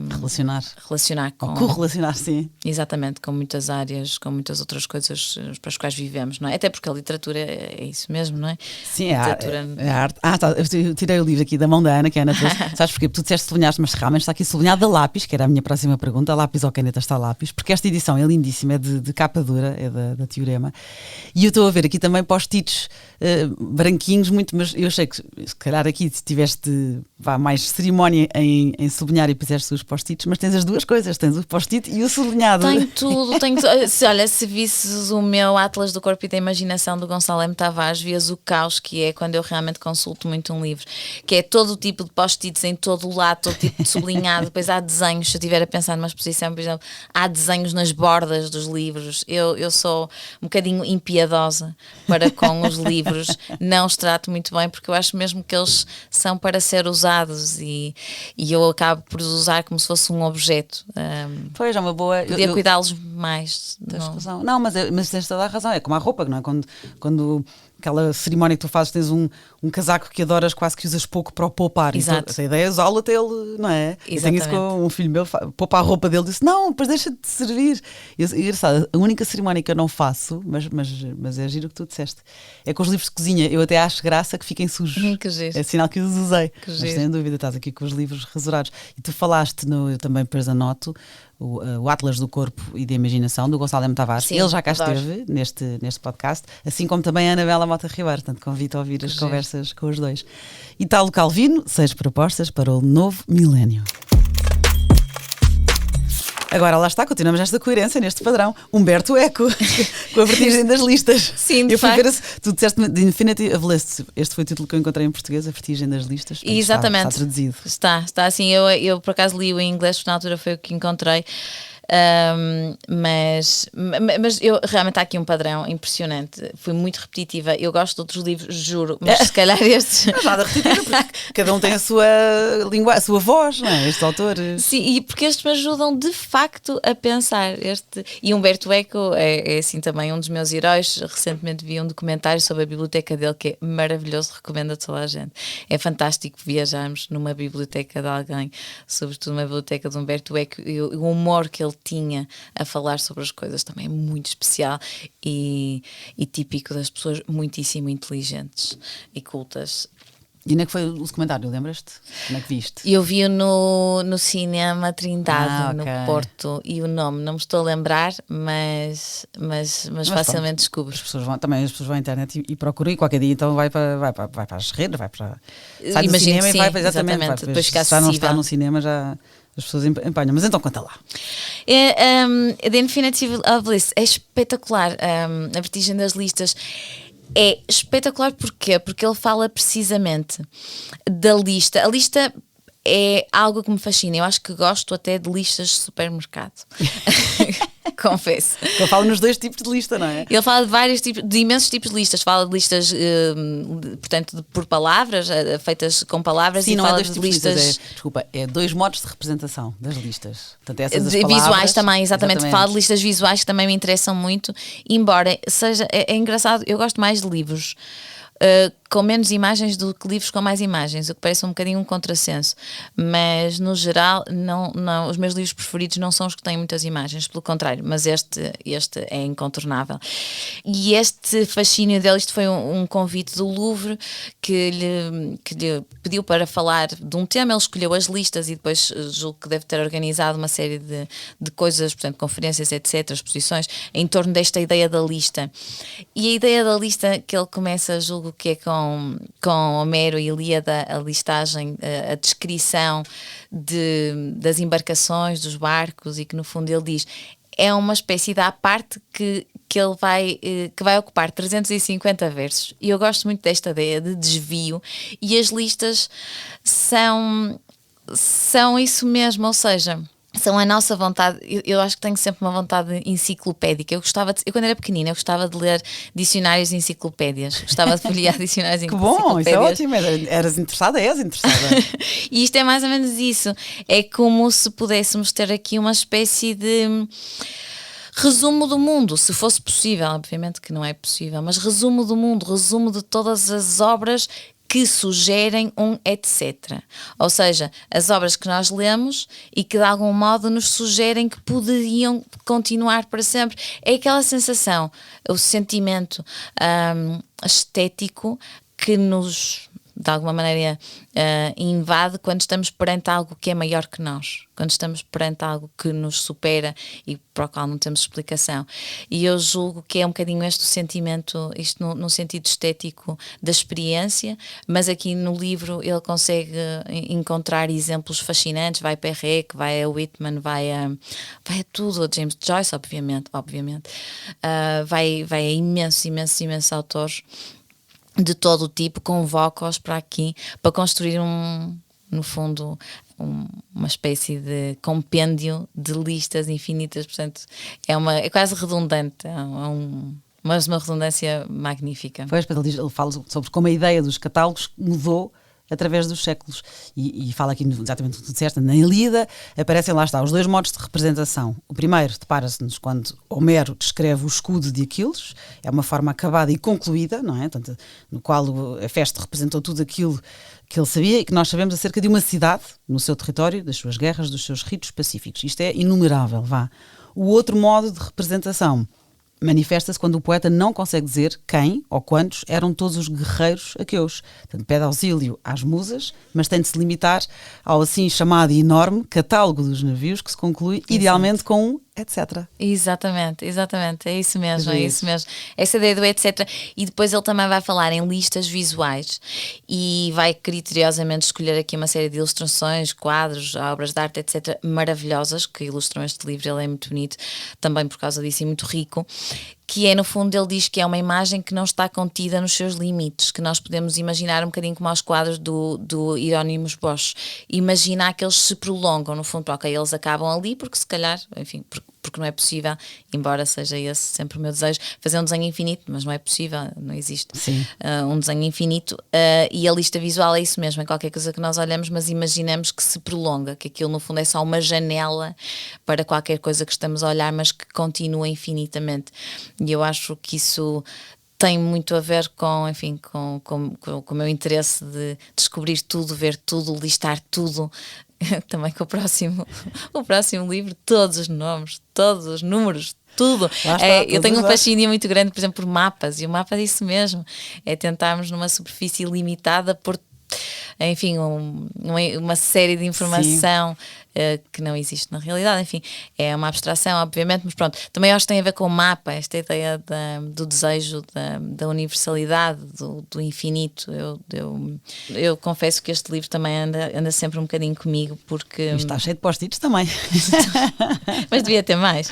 [SPEAKER 2] relacionar com...
[SPEAKER 3] correlacionar, sim.
[SPEAKER 2] Exatamente, com muitas áreas, com muitas outras coisas para as quais vivemos, não é? Até porque a literatura é isso mesmo, não é?
[SPEAKER 3] Sim, é a arte. Eu tirei o livro aqui da mão da Ana, que é a Ana trouxe. Sabes porquê? Porque tu disseste sublinhaste, mas realmente está aqui sublinhado a lápis, que era a minha próxima pergunta. A lápis ou caneta está a lápis, porque esta edição é lindíssima, é de capa dura, é da Teorema. E eu estou a ver aqui também post-its branquinhos, muito, mas eu achei que se calhar aqui tiveste mais cerimónia em sublinhar e puseste os post-its, mas tens as duas coisas, tens o post-it e o sublinhado.
[SPEAKER 2] Tenho tudo. Olha, se visses o meu Atlas do Corpo e da Imaginação do Gonçalo M. Tavares, vias o caos que é quando eu realmente consulto muito um livro, que é todo o tipo de post-its em todo o lado, todo tipo de sublinhado, depois há desenhos, se eu estiver a pensar numa exposição, por exemplo, há desenhos nas bordas dos livros. Eu sou um bocadinho impiedosa para com os livros, não os trato muito bem, porque eu acho mesmo que eles são para ser usados e eu acabo por os usar como se fosse um objeto.
[SPEAKER 3] Pois, é uma boa...
[SPEAKER 2] Podia cuidá-los mais.
[SPEAKER 3] Tens razão. Não, mas tens toda a razão. É como a roupa, não é? Quando aquela cerimónia que tu fazes, tens um casaco que adoras, quase que usas pouco para o poupar.
[SPEAKER 2] Exato.
[SPEAKER 3] Então, essa ideia é usá-lo até ele, não é?
[SPEAKER 2] Exatamente.
[SPEAKER 3] Eu tenho isso com um filho meu, poupa a roupa dele, disse, não, depois deixa de servir. E engraçado, a única cerimónia que eu não faço, mas é giro o que tu disseste, é com os livros de cozinha. Eu até acho graça que fiquem sujos.
[SPEAKER 2] Que giro.
[SPEAKER 3] É sinal que os usei.
[SPEAKER 2] Que
[SPEAKER 3] mas
[SPEAKER 2] giro.
[SPEAKER 3] sem dúvida, estás aqui com os livros rasurados. E tu falaste, eu também depois anoto, o Atlas do Corpo e da Imaginação, do Gonçalo M. Tavares.
[SPEAKER 2] Sim,
[SPEAKER 3] ele já cá
[SPEAKER 2] adoro.
[SPEAKER 3] esteve neste podcast, assim como também a Anabela Mota Ribeiro. Portanto, convido a ouvir as conversas com os dois. Italo Calvino, 6 propostas para o novo milénio. Agora lá está, continuamos nesta coerência, neste padrão. Humberto Eco, com a vertigem das listas.
[SPEAKER 2] Sim, de
[SPEAKER 3] eu fui
[SPEAKER 2] facto.
[SPEAKER 3] ver, tu disseste The Infinity of Lists. Este foi o título que eu encontrei em português, a vertigem das listas. Portanto,
[SPEAKER 2] Exatamente.
[SPEAKER 3] Está traduzido.
[SPEAKER 2] Está assim. Eu por acaso li-o em inglês, porque na altura foi o que encontrei. Mas eu realmente há aqui um padrão impressionante. Fui muito repetitiva. Eu gosto de outros livros, juro, mas se calhar estes.
[SPEAKER 3] Mas nada repetitiva, porque cada um tem a sua língua, a sua voz, não é? Estes autores.
[SPEAKER 2] Sim, e porque estes me ajudam de facto a pensar. E Humberto Eco é assim também um dos meus heróis. Recentemente vi um documentário sobre a biblioteca dele que é maravilhoso, recomendo a toda a gente. É fantástico viajarmos numa biblioteca de alguém, sobretudo uma biblioteca de Humberto Eco, e o humor que ele tinha a falar sobre as coisas também é muito especial e típico das pessoas muitíssimo inteligentes e cultas.
[SPEAKER 3] E onde é que foi o documentário, lembras-te? Como é que viste?
[SPEAKER 2] Eu vi-o no Cinema Trindade,
[SPEAKER 3] ok.
[SPEAKER 2] no Porto, e o nome não me estou a lembrar, mas facilmente descubro.
[SPEAKER 3] As pessoas vão à internet e procuram, e qualquer dia então vai para as redes, sai do
[SPEAKER 2] Imagino
[SPEAKER 3] cinema
[SPEAKER 2] que
[SPEAKER 3] e vai
[SPEAKER 2] sim,
[SPEAKER 3] para exatamente.
[SPEAKER 2] depois fica
[SPEAKER 3] se já não
[SPEAKER 2] acessível.
[SPEAKER 3] está no cinema, já as pessoas empanham. Mas então conta lá.
[SPEAKER 2] The Infinity of Lists é espetacular. A vertigem das listas é espetacular. Porquê? Porque ele fala precisamente da lista. A lista é algo que me fascina. Eu acho que gosto até de listas de supermercado. Confesso.
[SPEAKER 3] Ele fala nos dois tipos de lista, não é?
[SPEAKER 2] Ele fala de vários tipos, de imensos tipos de listas. Fala de listas, portanto, por palavras, feitas com palavras.
[SPEAKER 3] Sim,
[SPEAKER 2] e
[SPEAKER 3] não
[SPEAKER 2] fala
[SPEAKER 3] é dois
[SPEAKER 2] de
[SPEAKER 3] tipos de
[SPEAKER 2] listas.
[SPEAKER 3] listas. É 2 modos de representação das listas. Portanto, essas das palavras,
[SPEAKER 2] Visuais também, exatamente. Fala de listas visuais que também me interessam muito. Embora seja, é engraçado, eu gosto mais de livros com menos imagens do que livros com mais imagens, o que parece um bocadinho um contrassenso, mas no geral não, os meus livros preferidos não são os que têm muitas imagens, pelo contrário, mas este é incontornável. E este fascínio dele, isto foi um convite do Louvre que lhe pediu para falar de um tema, ele escolheu as listas e depois julgo que deve ter organizado uma série de coisas, portanto conferências, etc, exposições, em torno desta ideia da lista. E a ideia da lista que ele começa, julgo que é com Homero e Ilíada, a listagem, a descrição das embarcações, dos barcos, e que no fundo ele diz, é uma espécie de à parte que ele vai ocupar 350 versos. E eu gosto muito desta ideia de desvio, e as listas são isso mesmo, ou seja, são a nossa vontade. Eu acho que tenho sempre uma vontade enciclopédica. Eu quando era pequenina, eu gostava de ler dicionários e enciclopédias. Gostava de folhear dicionários e enciclopédias.
[SPEAKER 3] Que bom, isso é ótimo. És interessada.
[SPEAKER 2] E isto é mais ou menos isso. É como se pudéssemos ter aqui uma espécie de resumo do mundo, se fosse possível. Obviamente que não é possível, mas resumo do mundo, resumo de todas as obras que sugerem um etc. Ou seja, as obras que nós lemos e que de algum modo nos sugerem que poderiam continuar para sempre. É aquela sensação, o sentimento estético que nos, de alguma maneira, invade quando estamos perante algo que é maior que nós, quando estamos perante algo que nos supera e para o qual não temos explicação. E eu julgo que é um bocadinho este o sentimento, isto no sentido estético da experiência, mas aqui no livro ele consegue encontrar exemplos fascinantes, vai a Perec, vai a Whitman, vai a tudo, a James Joyce, obviamente, vai a imensos autores de todo o tipo, convoca-os para aqui para construir no fundo uma espécie de compêndio de listas infinitas. Portanto é quase redundante, mas uma redundância magnífica.
[SPEAKER 3] Pois, ele fala sobre como a ideia dos catálogos mudou através dos séculos, e fala aqui exatamente o que tu disseste. Na Ilíada aparecem, lá está, os dois modos de representação. O primeiro depara-se-nos quando Homero descreve o escudo de Aquiles, é uma forma acabada e concluída, não é? Portanto, no qual a Festo representou tudo aquilo que ele sabia e que nós sabemos acerca de uma cidade no seu território, das suas guerras, dos seus ritos pacíficos. Isto é inumerável, vá. O outro modo de representação manifesta-se quando o poeta não consegue dizer quem ou quantos eram todos os guerreiros aqueus. Portanto, pede auxílio às musas, mas tem de se limitar ao assim chamado e enorme catálogo dos navios, que se conclui idealmente com um etc.
[SPEAKER 2] Exatamente, é isso mesmo, essa ideia do etc. E depois ele também vai falar em listas visuais e vai criteriosamente escolher aqui uma série de ilustrações, quadros, obras de arte, etc, maravilhosas, que ilustram este livro. Ele é muito bonito também por causa disso e muito rico, que é, no fundo, ele diz que é uma imagem que não está contida nos seus limites, que nós podemos imaginar um bocadinho como aos quadros do Hieronymus Bosch, imaginar que eles se prolongam, no fundo, ok, eles acabam ali porque se calhar, enfim, porque não é possível, embora seja esse sempre o meu desejo, fazer um desenho infinito, mas não é possível, não existe um desenho infinito, e a lista visual é isso mesmo, é qualquer coisa que nós olhamos, mas imaginamos que se prolonga, que aquilo no fundo é só uma janela para qualquer coisa que estamos a olhar, mas que continua infinitamente. E eu acho que isso tem muito a ver com, enfim, com o meu interesse de descobrir tudo, ver tudo, listar tudo. Também com o próximo livro, todos os nomes, todos os números, tudo. Eu tenho um fascínio muito grande, por exemplo, por mapas, e o mapa é isso mesmo, é tentarmos numa superfície limitada por, enfim, uma série de informação que não existe na realidade. Enfim, é uma abstração, obviamente, mas pronto, também acho que tem a ver com o mapa, esta ideia do desejo, da universalidade, do infinito. Eu confesso que este livro também anda sempre um bocadinho comigo, porque...
[SPEAKER 3] Está cheio de post-its também.
[SPEAKER 2] Mas devia ter mais,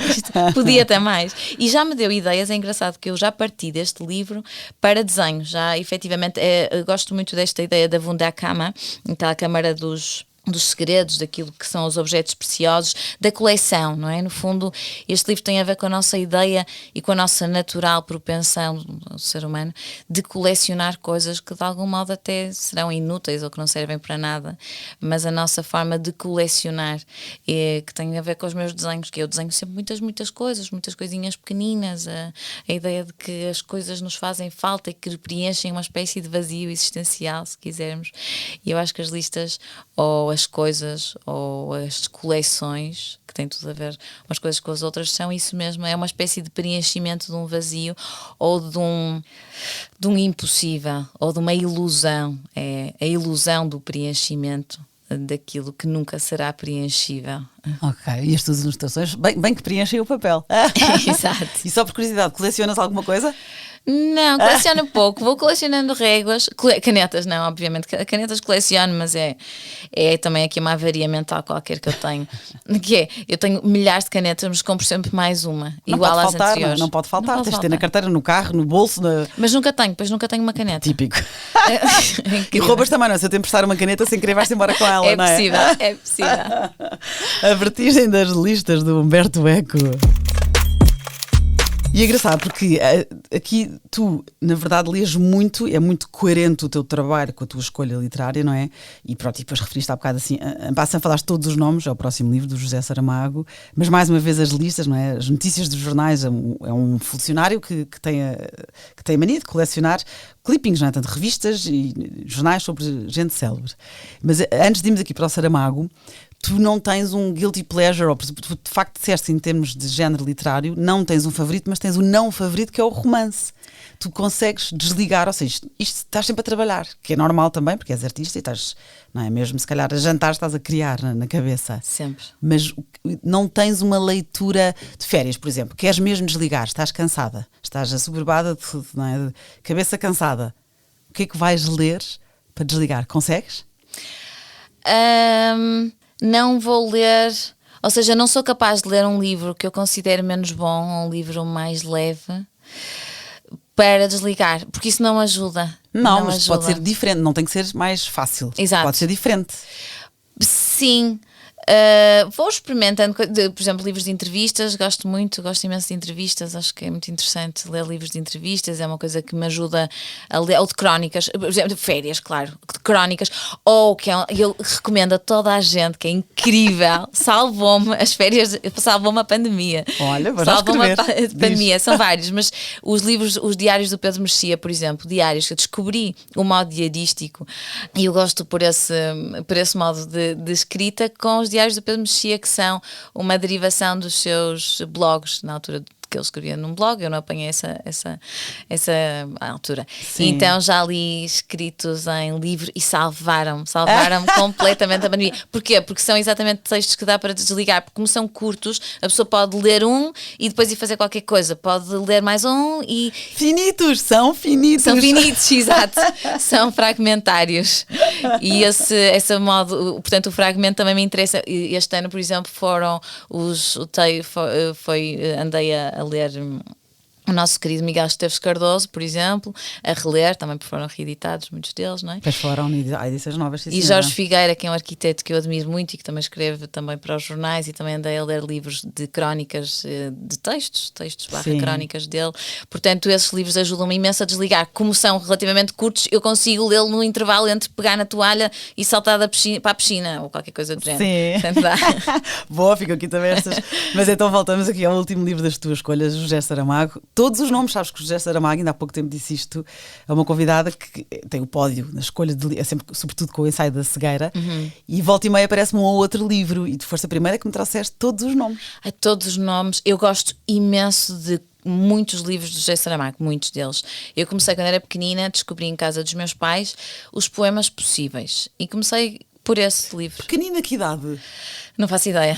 [SPEAKER 2] podia ter mais. E já me deu ideias, é engraçado que eu já parti deste livro para desenho, já efetivamente, gosto muito desta ideia da Wunderkammer, aquela câmara dos dos segredos, daquilo que são os objetos preciosos, da coleção, não é? No fundo, este livro tem a ver com a nossa ideia e com a nossa natural propensão do ser humano de colecionar coisas que de algum modo até serão inúteis ou que não servem para nada, mas a nossa forma de colecionar que tem a ver com os meus desenhos, que eu desenho sempre muitas coisas, muitas coisinhas pequeninas, a ideia de que as coisas nos fazem falta e que preenchem uma espécie de vazio existencial, se quisermos, e eu acho que as listas ou as coisas ou as coleções, que têm tudo a ver umas coisas com as outras, são isso mesmo, é uma espécie de preenchimento de um vazio ou de um impossível ou de uma ilusão, é a ilusão do preenchimento daquilo que nunca será preenchível.
[SPEAKER 3] Ok, e as tuas ilustrações, bem que preenchem o papel.
[SPEAKER 2] Exato.
[SPEAKER 3] E só por curiosidade, colecionas alguma coisa?
[SPEAKER 2] Não, coleciono pouco, vou colecionando réguas, canetas não, obviamente, canetas coleciono, mas é também aqui uma avaria mental qualquer que eu tenho, que é, eu tenho milhares de canetas, mas compro sempre mais uma,
[SPEAKER 3] não
[SPEAKER 2] igual às
[SPEAKER 3] faltar,
[SPEAKER 2] anteriores.
[SPEAKER 3] Não pode faltar, tens de ter na carteira, no carro, no bolso.
[SPEAKER 2] Mas nunca tenho uma caneta.
[SPEAKER 3] Típico. E roubas também, não? Se eu te emprestar uma caneta sem querer vais-te embora com ela, não é?
[SPEAKER 2] É possível.
[SPEAKER 3] A vertigem das listas do Humberto Eco. E é engraçado porque aqui tu, na verdade, lês muito, é muito coerente o teu trabalho com a tua escolha literária, não é? E pronto, e depois referiste há bocado assim, em passando falaste todos os nomes, é o próximo livro do José Saramago, mas mais uma vez as listas, não é? As notícias dos jornais, é um funcionário que tem a mania de colecionar clippings, não é? Tanto revistas e jornais sobre gente célebre. Mas antes de irmos aqui para o Saramago, tu não tens um guilty pleasure, ou tu de facto disseste em termos de género literário, não tens um favorito, mas tens um não favorito, que é o romance. Tu consegues desligar, ou seja, isto estás sempre a trabalhar, que é normal também, porque és artista e estás, não é mesmo, se calhar a jantar estás a criar na cabeça.
[SPEAKER 2] Sempre.
[SPEAKER 3] Mas não tens uma leitura de férias, por exemplo, queres mesmo desligar, estás cansada, estás assoberbada, não é? De cabeça cansada. O que é que vais ler para desligar? Consegues?
[SPEAKER 2] Não vou ler, ou seja, não sou capaz de ler um livro que eu considero menos bom, um livro mais leve, para desligar, porque isso não ajuda.
[SPEAKER 3] Não, mas ajuda. Pode ser diferente, não tem que ser mais fácil.
[SPEAKER 2] Exato.
[SPEAKER 3] Pode ser diferente.
[SPEAKER 2] Sim. Vou experimentando, por exemplo, livros de entrevistas, gosto imenso de entrevistas, acho que é muito interessante ler livros de entrevistas, é uma coisa que me ajuda a ler, ou de crónicas, por exemplo, de férias, claro, de crónicas, ou que eu recomendo a toda a gente, que é incrível, salvou-me as férias, salvou-me a pandemia.
[SPEAKER 3] Olha,
[SPEAKER 2] salvou-me a pandemia, são vários, mas os livros, os diários do Pedro Mexia, por exemplo, diários que eu descobri o modo diarístico, e eu gosto por esse modo de escrita com os diários do Pedro Mexia, que são uma derivação dos seus blogs, na altura que ele escrevia num blog, eu não apanhei essa altura.
[SPEAKER 3] Sim.
[SPEAKER 2] Então já li escritos em livro e salvaram-me completamente a pandemia. Porquê? Porque são exatamente textos que dá para desligar, porque como são curtos, a pessoa pode ler um e depois ir fazer qualquer coisa, pode ler mais um e...
[SPEAKER 3] São finitos,
[SPEAKER 2] exato. São fragmentários. E esse modo, portanto, o fragmento também me interessa. Este ano, por exemplo, andei a ler o nosso querido Miguel Esteves Cardoso, por exemplo, a reler, também foram reeditados muitos deles, não é?
[SPEAKER 3] Pois foram edições novas.
[SPEAKER 2] E Jorge Figueira, que é um arquiteto que eu admiro muito e que também escreve também para os jornais, e também andei a ler livros de crónicas, de textos / crónicas dele. Portanto, esses livros ajudam-me imenso a desligar. Como são relativamente curtos, eu consigo lê-lo no intervalo entre pegar na toalha e saltar para a piscina, ou qualquer coisa do género.
[SPEAKER 3] Sim.
[SPEAKER 2] Portanto,
[SPEAKER 3] boa, ficam aqui também estas. Mas então voltamos aqui ao último livro das tuas escolhas, José Saramago. Todos os nomes, sabes que o José Saramago, ainda há pouco tempo disse isto, é uma convidada que tem o pódio na escolha de é sempre, sobretudo com o ensaio da cegueira, e volta e meia aparece-me um ou outro livro, e tu foste a primeira que me trouxeste todos os nomes.
[SPEAKER 2] Todos os nomes, eu gosto imenso de muitos livros do José Saramago, muitos deles. Eu comecei quando era pequenina, descobri em casa dos meus pais os poemas possíveis, e comecei por esse livro.
[SPEAKER 3] Pequenina, que idade?
[SPEAKER 2] Não faço ideia.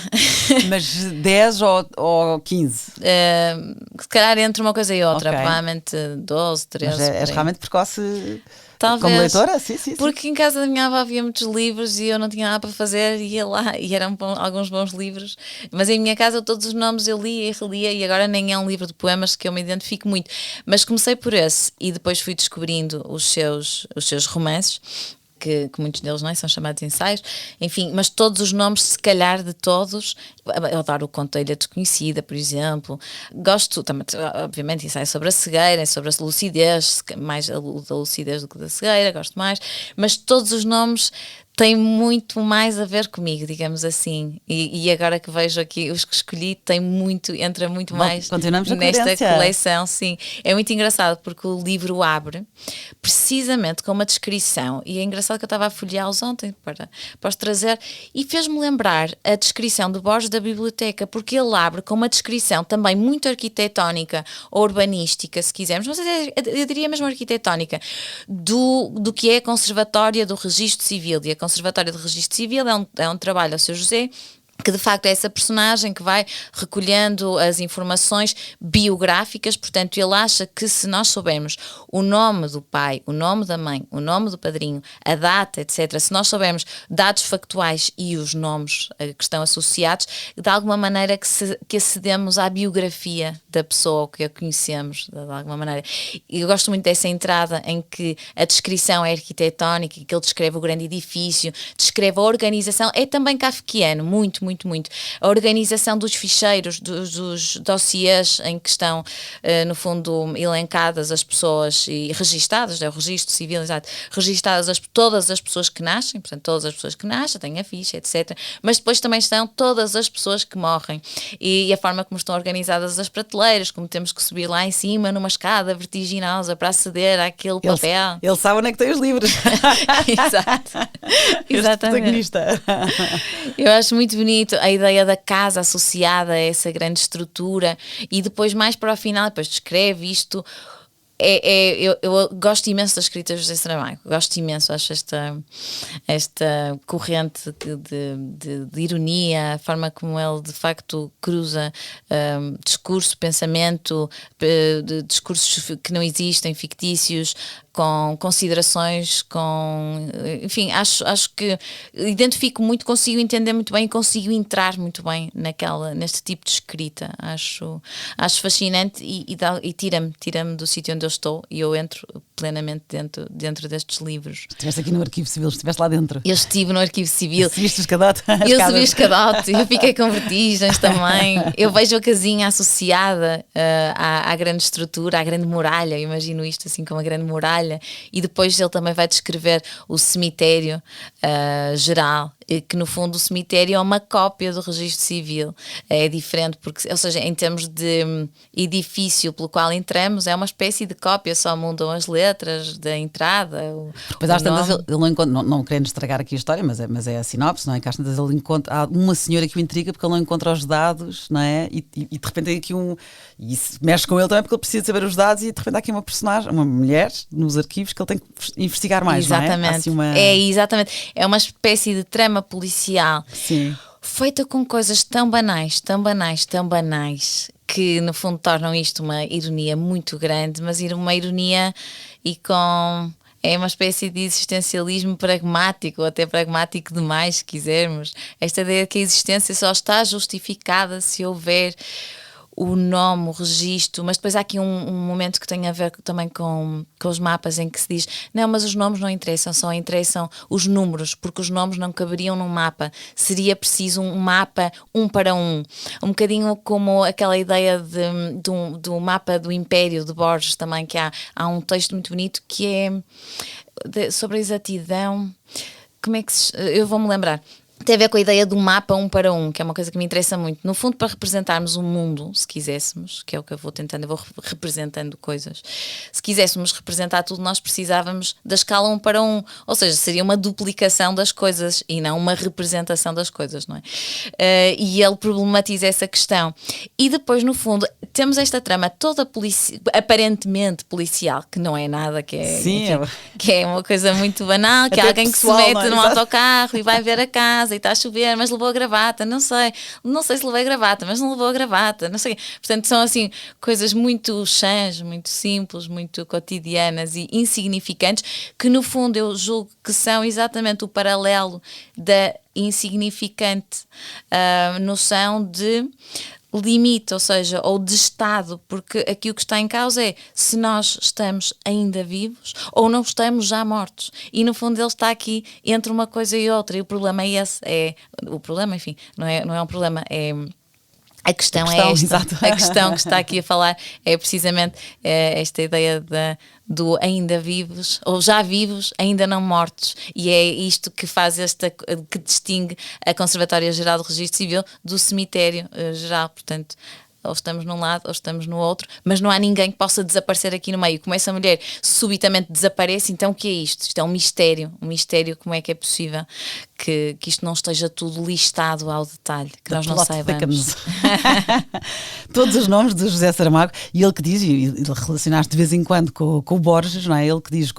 [SPEAKER 3] Mas 10 ou 15?
[SPEAKER 2] Se calhar entre uma coisa e outra,
[SPEAKER 3] Okay.
[SPEAKER 2] Provavelmente 12, 13.
[SPEAKER 3] Mas és realmente precoce.
[SPEAKER 2] Talvez.
[SPEAKER 3] Como leitora? Sim.
[SPEAKER 2] Porque em casa da minha avó havia muitos livros e eu não tinha nada para fazer, e ia lá e eram alguns bons livros. Mas em minha casa todos os nomes eu lia e relia, e agora nem é um livro de poemas que eu me identifico muito. Mas comecei por esse e depois fui descobrindo os seus romances. que muitos deles não é, são chamados ensaios, enfim, mas todos os nomes, se calhar de todos, eu adoro o Conto da Ilha Desconhecida, por exemplo, gosto também, obviamente, ensaio sobre a cegueira, sobre a lucidez, mais da lucidez do que da cegueira, gosto mais, mas todos os nomes têm muito mais a ver comigo, digamos assim, e agora que vejo aqui os que escolhi, entra muito mais nesta coleção, sim. É muito engraçado porque o livro abre precisamente com uma descrição, e é engraçado que eu estava a folheá-los ontem para os trazer, e fez-me lembrar a descrição de Borges da biblioteca, porque ele abre com uma descrição também muito arquitetónica ou urbanística, se quisermos, mas eu diria mesmo arquitetónica, do que é a Conservatória do Registro Civil. E a Conservatório de Registro Civil é um trabalho ao Seu José, que de facto é essa personagem que vai recolhendo as informações biográficas. Portanto, ele acha que se nós soubermos o nome do pai, o nome da mãe, o nome do padrinho, a data, etc., se nós soubermos dados factuais e os nomes que estão associados, de alguma maneira que acedemos à biografia da pessoa que a conhecemos, de alguma maneira. E eu gosto muito dessa entrada em que a descrição é arquitetónica, que ele descreve o grande edifício, descreve a organização, é também kafkiano, muito. A organização dos ficheiros, dos dossiês em que estão, no fundo, elencadas as pessoas e registadas, o registro civil, exato, registadas todas as pessoas que nascem, portanto, todas as pessoas que nascem, têm a ficha, etc. Mas depois também estão todas as pessoas que morrem e a forma como estão organizadas as prateleiras, como temos que subir lá em cima numa escada vertiginosa para aceder àquele papel.
[SPEAKER 3] Ele sabe onde é que tem os livros.
[SPEAKER 2] Exato. Exatamente. Eu acho muito bonito a ideia da casa associada a essa grande estrutura, e depois mais para o final depois descreve isto. Eu gosto imenso da escrita de José Saramago, gosto imenso, acho esta corrente de ironia, a forma como ele de facto cruza discurso, pensamento, de discursos que não existem, fictícios, com considerações, enfim, acho que identifico muito, consigo entender muito bem e consigo entrar muito bem neste tipo de escrita. Acho fascinante e tira-me do sítio onde eu estou, e eu entro plenamente dentro destes livros.
[SPEAKER 3] Estiveste aqui no Arquivo Civil, estiveste lá dentro.
[SPEAKER 2] Eu estive no Arquivo Civil.
[SPEAKER 3] Subiste os cadotes?
[SPEAKER 2] Eu subi os cadotes, eu fiquei com vertigens também. Eu vejo a casinha associada à grande estrutura, à grande muralha, eu imagino isto assim como a grande muralha, e depois ele também vai descrever o cemitério geral, que no fundo o cemitério é uma cópia do registro civil, é diferente, porque, ou seja, em termos de edifício pelo qual entramos, é uma espécie de cópia, só mudam as letras da entrada.
[SPEAKER 3] Depois às tantas ele não encontra, não querendo estragar aqui a história, mas é a sinopse, não é? Que às tantas ele encontra, há uma senhora que o intriga porque ele não encontra os dados, não é? E de repente tem aqui e isso mexe com ele também porque ele precisa saber os dados, e de repente há aqui uma personagem, uma mulher nos arquivos que ele tem que investigar mais.
[SPEAKER 2] Exatamente.
[SPEAKER 3] Não é? Assim
[SPEAKER 2] Exatamente. É uma espécie de trama policial.
[SPEAKER 3] Sim.
[SPEAKER 2] Feita com coisas tão banais, que no fundo tornam isto uma ironia muito grande, mas uma ironia é uma espécie de existencialismo pragmático, ou até pragmático demais, se quisermos. Esta ideia de que a existência só está justificada se houver o nome, o registro, mas depois há aqui um momento que tem a ver também com os mapas, em que se diz, não, mas os nomes não interessam, só interessam os números, porque os nomes não caberiam num mapa, seria preciso um mapa 1 para 1, um bocadinho como aquela ideia do mapa do Império de Borges também, que há um texto muito bonito que é sobre a exatidão, como é que eu vou-me lembrar. Tem a ver com a ideia do mapa 1 para 1, que é uma coisa que me interessa muito. No fundo, para representarmos o mundo, se quiséssemos, que é o que eu vou representando coisas, se quiséssemos representar tudo, nós precisávamos da escala 1 para 1, ou seja, seria uma duplicação das coisas e não uma representação das coisas, não é? E ele problematiza essa questão. E depois, no fundo, temos esta trama toda aparentemente policial, que não é nada, que é uma coisa muito banal, que é alguém pessoal, que se mete num autocarro e vai ver a casa e está a chover, mas levou a gravata, não sei se levei a gravata, mas não levou a gravata, não sei. Portanto, são assim coisas muito chãs, muito simples, muito cotidianas e insignificantes, que no fundo eu julgo que são exatamente o paralelo da insignificante noção de limite, ou seja, ou de estado, porque aqui o que está em causa é se nós estamos ainda vivos ou não estamos já mortos. E no fundo ele está aqui entre uma coisa e outra, e o problema é esse, o problema, enfim, não é um problema, é... A questão é esta,
[SPEAKER 3] exato.
[SPEAKER 2] A questão que está aqui a falar é precisamente esta ideia do ainda vivos, ou já vivos, ainda não mortos, e é isto que faz que distingue a Conservatória Geral do Registro Civil do cemitério geral, portanto, ou estamos num lado ou estamos no outro, mas não há ninguém que possa desaparecer aqui no meio. Como essa mulher subitamente desaparece, então o que é isto? Isto é um mistério, como é que é possível que isto não esteja tudo listado ao detalhe, que nós não saibamos.
[SPEAKER 3] Todos os nomes de José Saramago, e ele que diz, e relacionaste de vez em quando com o Borges, não é? Ele que diz,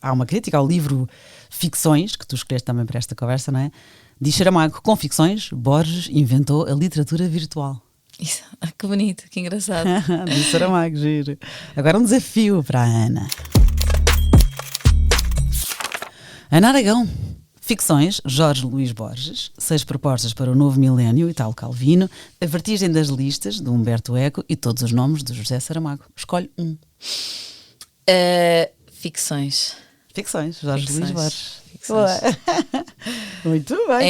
[SPEAKER 3] há uma crítica ao livro Ficções, que tu escolheste também para esta conversa, não é? Diz Saramago, com ficções, Borges inventou a literatura virtual.
[SPEAKER 2] Isso, que bonito, que engraçado.
[SPEAKER 3] Diz Saramago, giro. Agora um desafio para a Ana. Ana Aragão. Ficções, Jorge Luís Borges, 6 propostas para o novo milénio, Italo Calvino, A Vertigem das Listas, de Humberto Eco e todos os nomes de José Saramago. Escolhe um.
[SPEAKER 2] Ficções.
[SPEAKER 3] Ficções, Jorge Luís Borges.
[SPEAKER 2] Ficções.
[SPEAKER 3] Muito bem.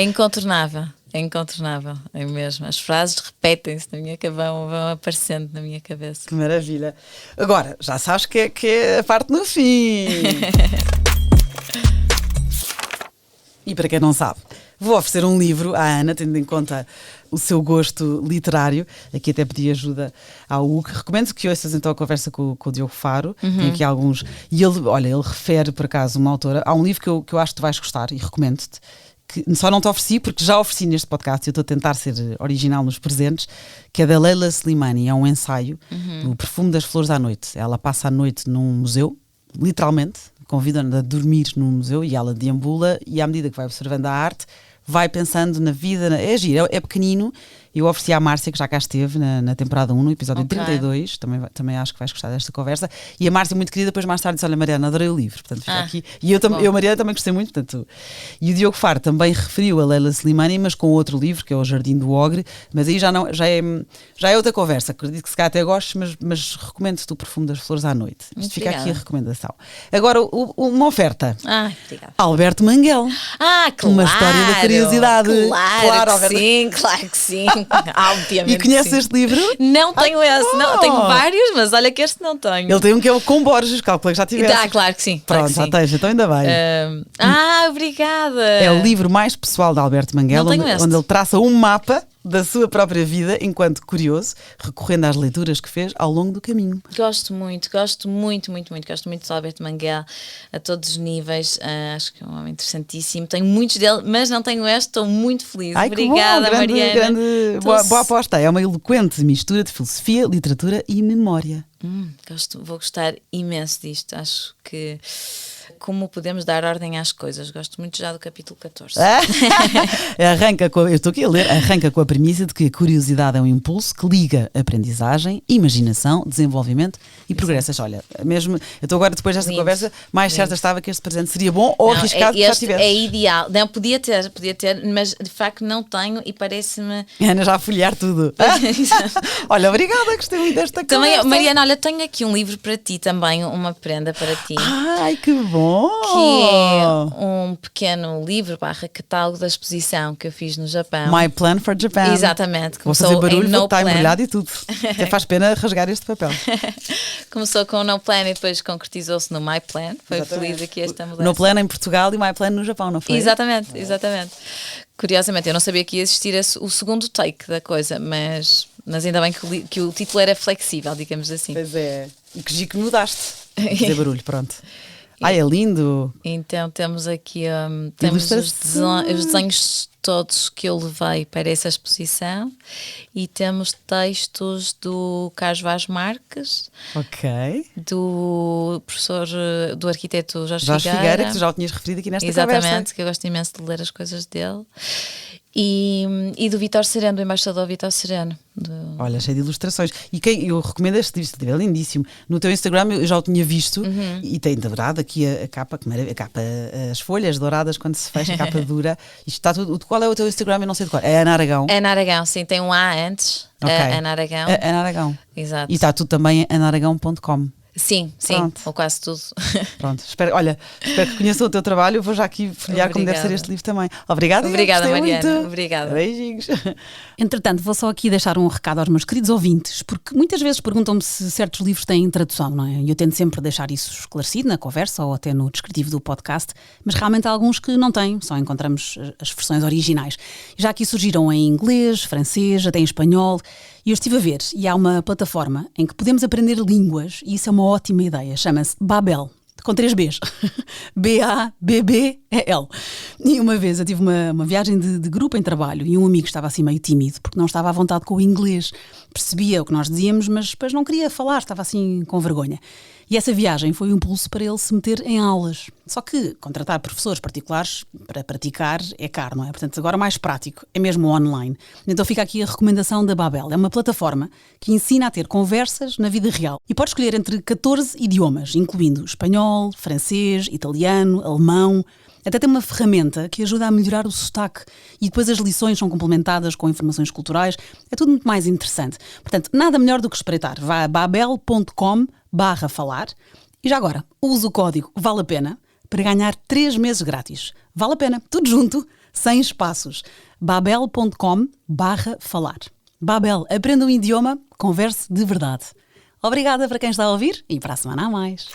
[SPEAKER 2] É incontornável, é mesmo. As frases repetem-se na minha cabeça, vão aparecendo na minha cabeça.
[SPEAKER 3] Que maravilha. Agora, já sabes que é a parte no fim. E para quem não sabe, vou oferecer um livro à Ana, tendo em conta o seu gosto literário. Aqui até pedi ajuda ao UC. Recomendo que ouças então a conversa com o Diogo Faro. Tem aqui alguns. E ele refere, por acaso, uma autora. Há um livro que eu acho que tu vais gostar e recomendo-te. Que só não te ofereci, porque já ofereci neste podcast, e eu estou a tentar ser original nos presentes, que é da Leila Slimani. É um ensaio, O Perfume das Flores à Noite. Ela passa a noite num museu, literalmente, convida-nos a dormir num museu e ela deambula, e à medida que vai observando a arte, vai pensando na vida. É giro, é pequenino. Eu ofereci à Márcia, que já cá esteve na temporada 1, no episódio 32, também acho que vais gostar desta conversa, e a Márcia, muito querida, depois mais tarde disse: olha, Mariana, adorei o livro, portanto fica aqui. E eu, Mariana, também gostei muito, portanto. E o Diogo Faro também referiu a Leila Slimani, mas com outro livro, que é O Jardim do Ogre, mas aí já é outra conversa. Acredito que se cá até gostes, mas recomendo-te o Perfume das Flores à Noite. Isto fica aqui a recomendação. Agora, uma oferta.
[SPEAKER 2] Obrigada.
[SPEAKER 3] Alberto Manguel.
[SPEAKER 2] Claro.
[SPEAKER 3] Uma história da curiosidade.
[SPEAKER 2] Claro que sim. Obviamente.
[SPEAKER 3] E conheces este livro?
[SPEAKER 2] Não tenho esse, não. Tenho vários, mas olha que este não tenho.
[SPEAKER 3] Ele tem um que é o com Borges, calcula que já tiveste.
[SPEAKER 2] Claro que sim.
[SPEAKER 3] Pronto,
[SPEAKER 2] claro que
[SPEAKER 3] já tens, então ainda bem.
[SPEAKER 2] Obrigada.
[SPEAKER 3] É o livro mais pessoal de Alberto Manguel, onde ele traça um mapa da sua própria vida enquanto curioso, recorrendo às leituras que fez ao longo do caminho.
[SPEAKER 2] Gosto muito de Alberto Manguel a todos os níveis. Acho que é um homem interessantíssimo. Tenho muitos dele, mas não tenho este. Estou muito feliz. Obrigada,
[SPEAKER 3] que bom,
[SPEAKER 2] Mariana.
[SPEAKER 3] Boa aposta. É uma eloquente mistura de filosofia, literatura e memória.
[SPEAKER 2] Vou gostar imenso disto. Acho que como podemos dar ordem às coisas. Gosto muito já do capítulo 14.
[SPEAKER 3] Eu estou aqui a ler. Arranca com a premissa de que a curiosidade é um impulso que liga aprendizagem, imaginação, desenvolvimento e progresso. Olha, mesmo, eu estou agora, depois desta conversa, mais certa estava que este presente seria bom ou arriscado que já tivesse.
[SPEAKER 2] É ideal. Não, podia ter, mas de facto não tenho e parece-me...
[SPEAKER 3] Ana já a folhear tudo. Olha, obrigada, gostei muito desta conversa.
[SPEAKER 2] Mariana, olha, tenho aqui um livro para ti também, uma prenda para ti.
[SPEAKER 3] Ai, que bom!
[SPEAKER 2] Que é um pequeno livro / catálogo da exposição que eu fiz no Japão.
[SPEAKER 3] My Plan for Japan.
[SPEAKER 2] Exatamente.
[SPEAKER 3] Vou fazer barulho, está embrulhado e tudo. Até faz pena rasgar este papel.
[SPEAKER 2] Começou com o No Plan e depois concretizou-se no My Plan. Foi feliz aqui esta mudança.
[SPEAKER 3] No Plan em Portugal e My Plan no Japão, não foi?
[SPEAKER 2] Exatamente. Curiosamente, eu não sabia que ia existir o segundo take da coisa, mas ainda bem que o título era flexível, digamos assim.
[SPEAKER 3] Pois é. E que giro que mudaste. Fazer barulho, pronto. Ai, é lindo!
[SPEAKER 2] Então temos aqui temos os desenhos todos que eu levei para essa exposição e temos textos do Carlos Vaz Marques, do professor, do arquiteto Jorge Figueira,
[SPEAKER 3] que tu já o tinhas referido aqui nesta conversa.
[SPEAKER 2] Exatamente, que eu gosto imenso de ler as coisas dele. E do Vítor Sereno, do embaixador Vítor Sereno.
[SPEAKER 3] Olha, cheio de ilustrações. E eu recomendo este livro, é lindíssimo. No teu Instagram eu já o tinha visto e tem dourado aqui a capa, as folhas douradas quando se fecha, a capa dura. Isto está tudo. Qual é o teu Instagram? Eu não sei de qual. É Ana Aragão.
[SPEAKER 2] Ana Aragão, sim, tem um A antes.
[SPEAKER 3] Okay.
[SPEAKER 2] Ana Aragão.
[SPEAKER 3] Ana Aragão.
[SPEAKER 2] Exato.
[SPEAKER 3] E está tudo também em anaragão.com.
[SPEAKER 2] Sim,
[SPEAKER 3] Pronto.
[SPEAKER 2] ou quase tudo.
[SPEAKER 3] Pronto, espero que conheçam o teu trabalho. Eu vou já aqui folhear como deve ser este livro também. Obrigada,
[SPEAKER 2] Mariana.
[SPEAKER 3] muito.
[SPEAKER 2] Obrigada.
[SPEAKER 3] Beijinhos.
[SPEAKER 1] Entretanto, vou só aqui deixar um recado aos meus queridos ouvintes, porque muitas vezes perguntam-me se certos livros têm tradução, não é? E eu tento sempre deixar isso esclarecido na conversa ou até no descritivo do podcast, mas realmente há alguns que não têm, só encontramos as versões originais. Já aqui surgiram em inglês, francês, até em espanhol. E eu estive a ver, e há uma plataforma em que podemos aprender línguas, e isso é uma ótima ideia, chama-se Babbel, com 3 Bs, B-A-B-B-E-L. E uma vez eu tive uma viagem de grupo em trabalho, e um amigo estava assim meio tímido, porque não estava à vontade com o inglês, percebia o que nós dizíamos, mas depois não queria falar, estava assim com vergonha. E essa viagem foi um impulso para ele se meter em aulas. Só que contratar professores particulares para praticar é caro, não é? Portanto, agora mais prático, é mesmo online. Então fica aqui a recomendação da Babbel. É uma plataforma que ensina a ter conversas na vida real. E pode escolher entre 14 idiomas, incluindo espanhol, francês, italiano, alemão. Até tem uma ferramenta que ajuda a melhorar o sotaque e depois as lições são complementadas com informações culturais. É tudo muito mais interessante. Portanto, nada melhor do que espreitar. Vá a babbel.com/falar e já agora, use o código Vale a Pena para ganhar 3 meses grátis. Vale a pena, tudo junto, sem espaços. babbel.com/falar. Babbel, aprenda um idioma, converse de verdade. Obrigada para quem está a ouvir e para a semana a mais.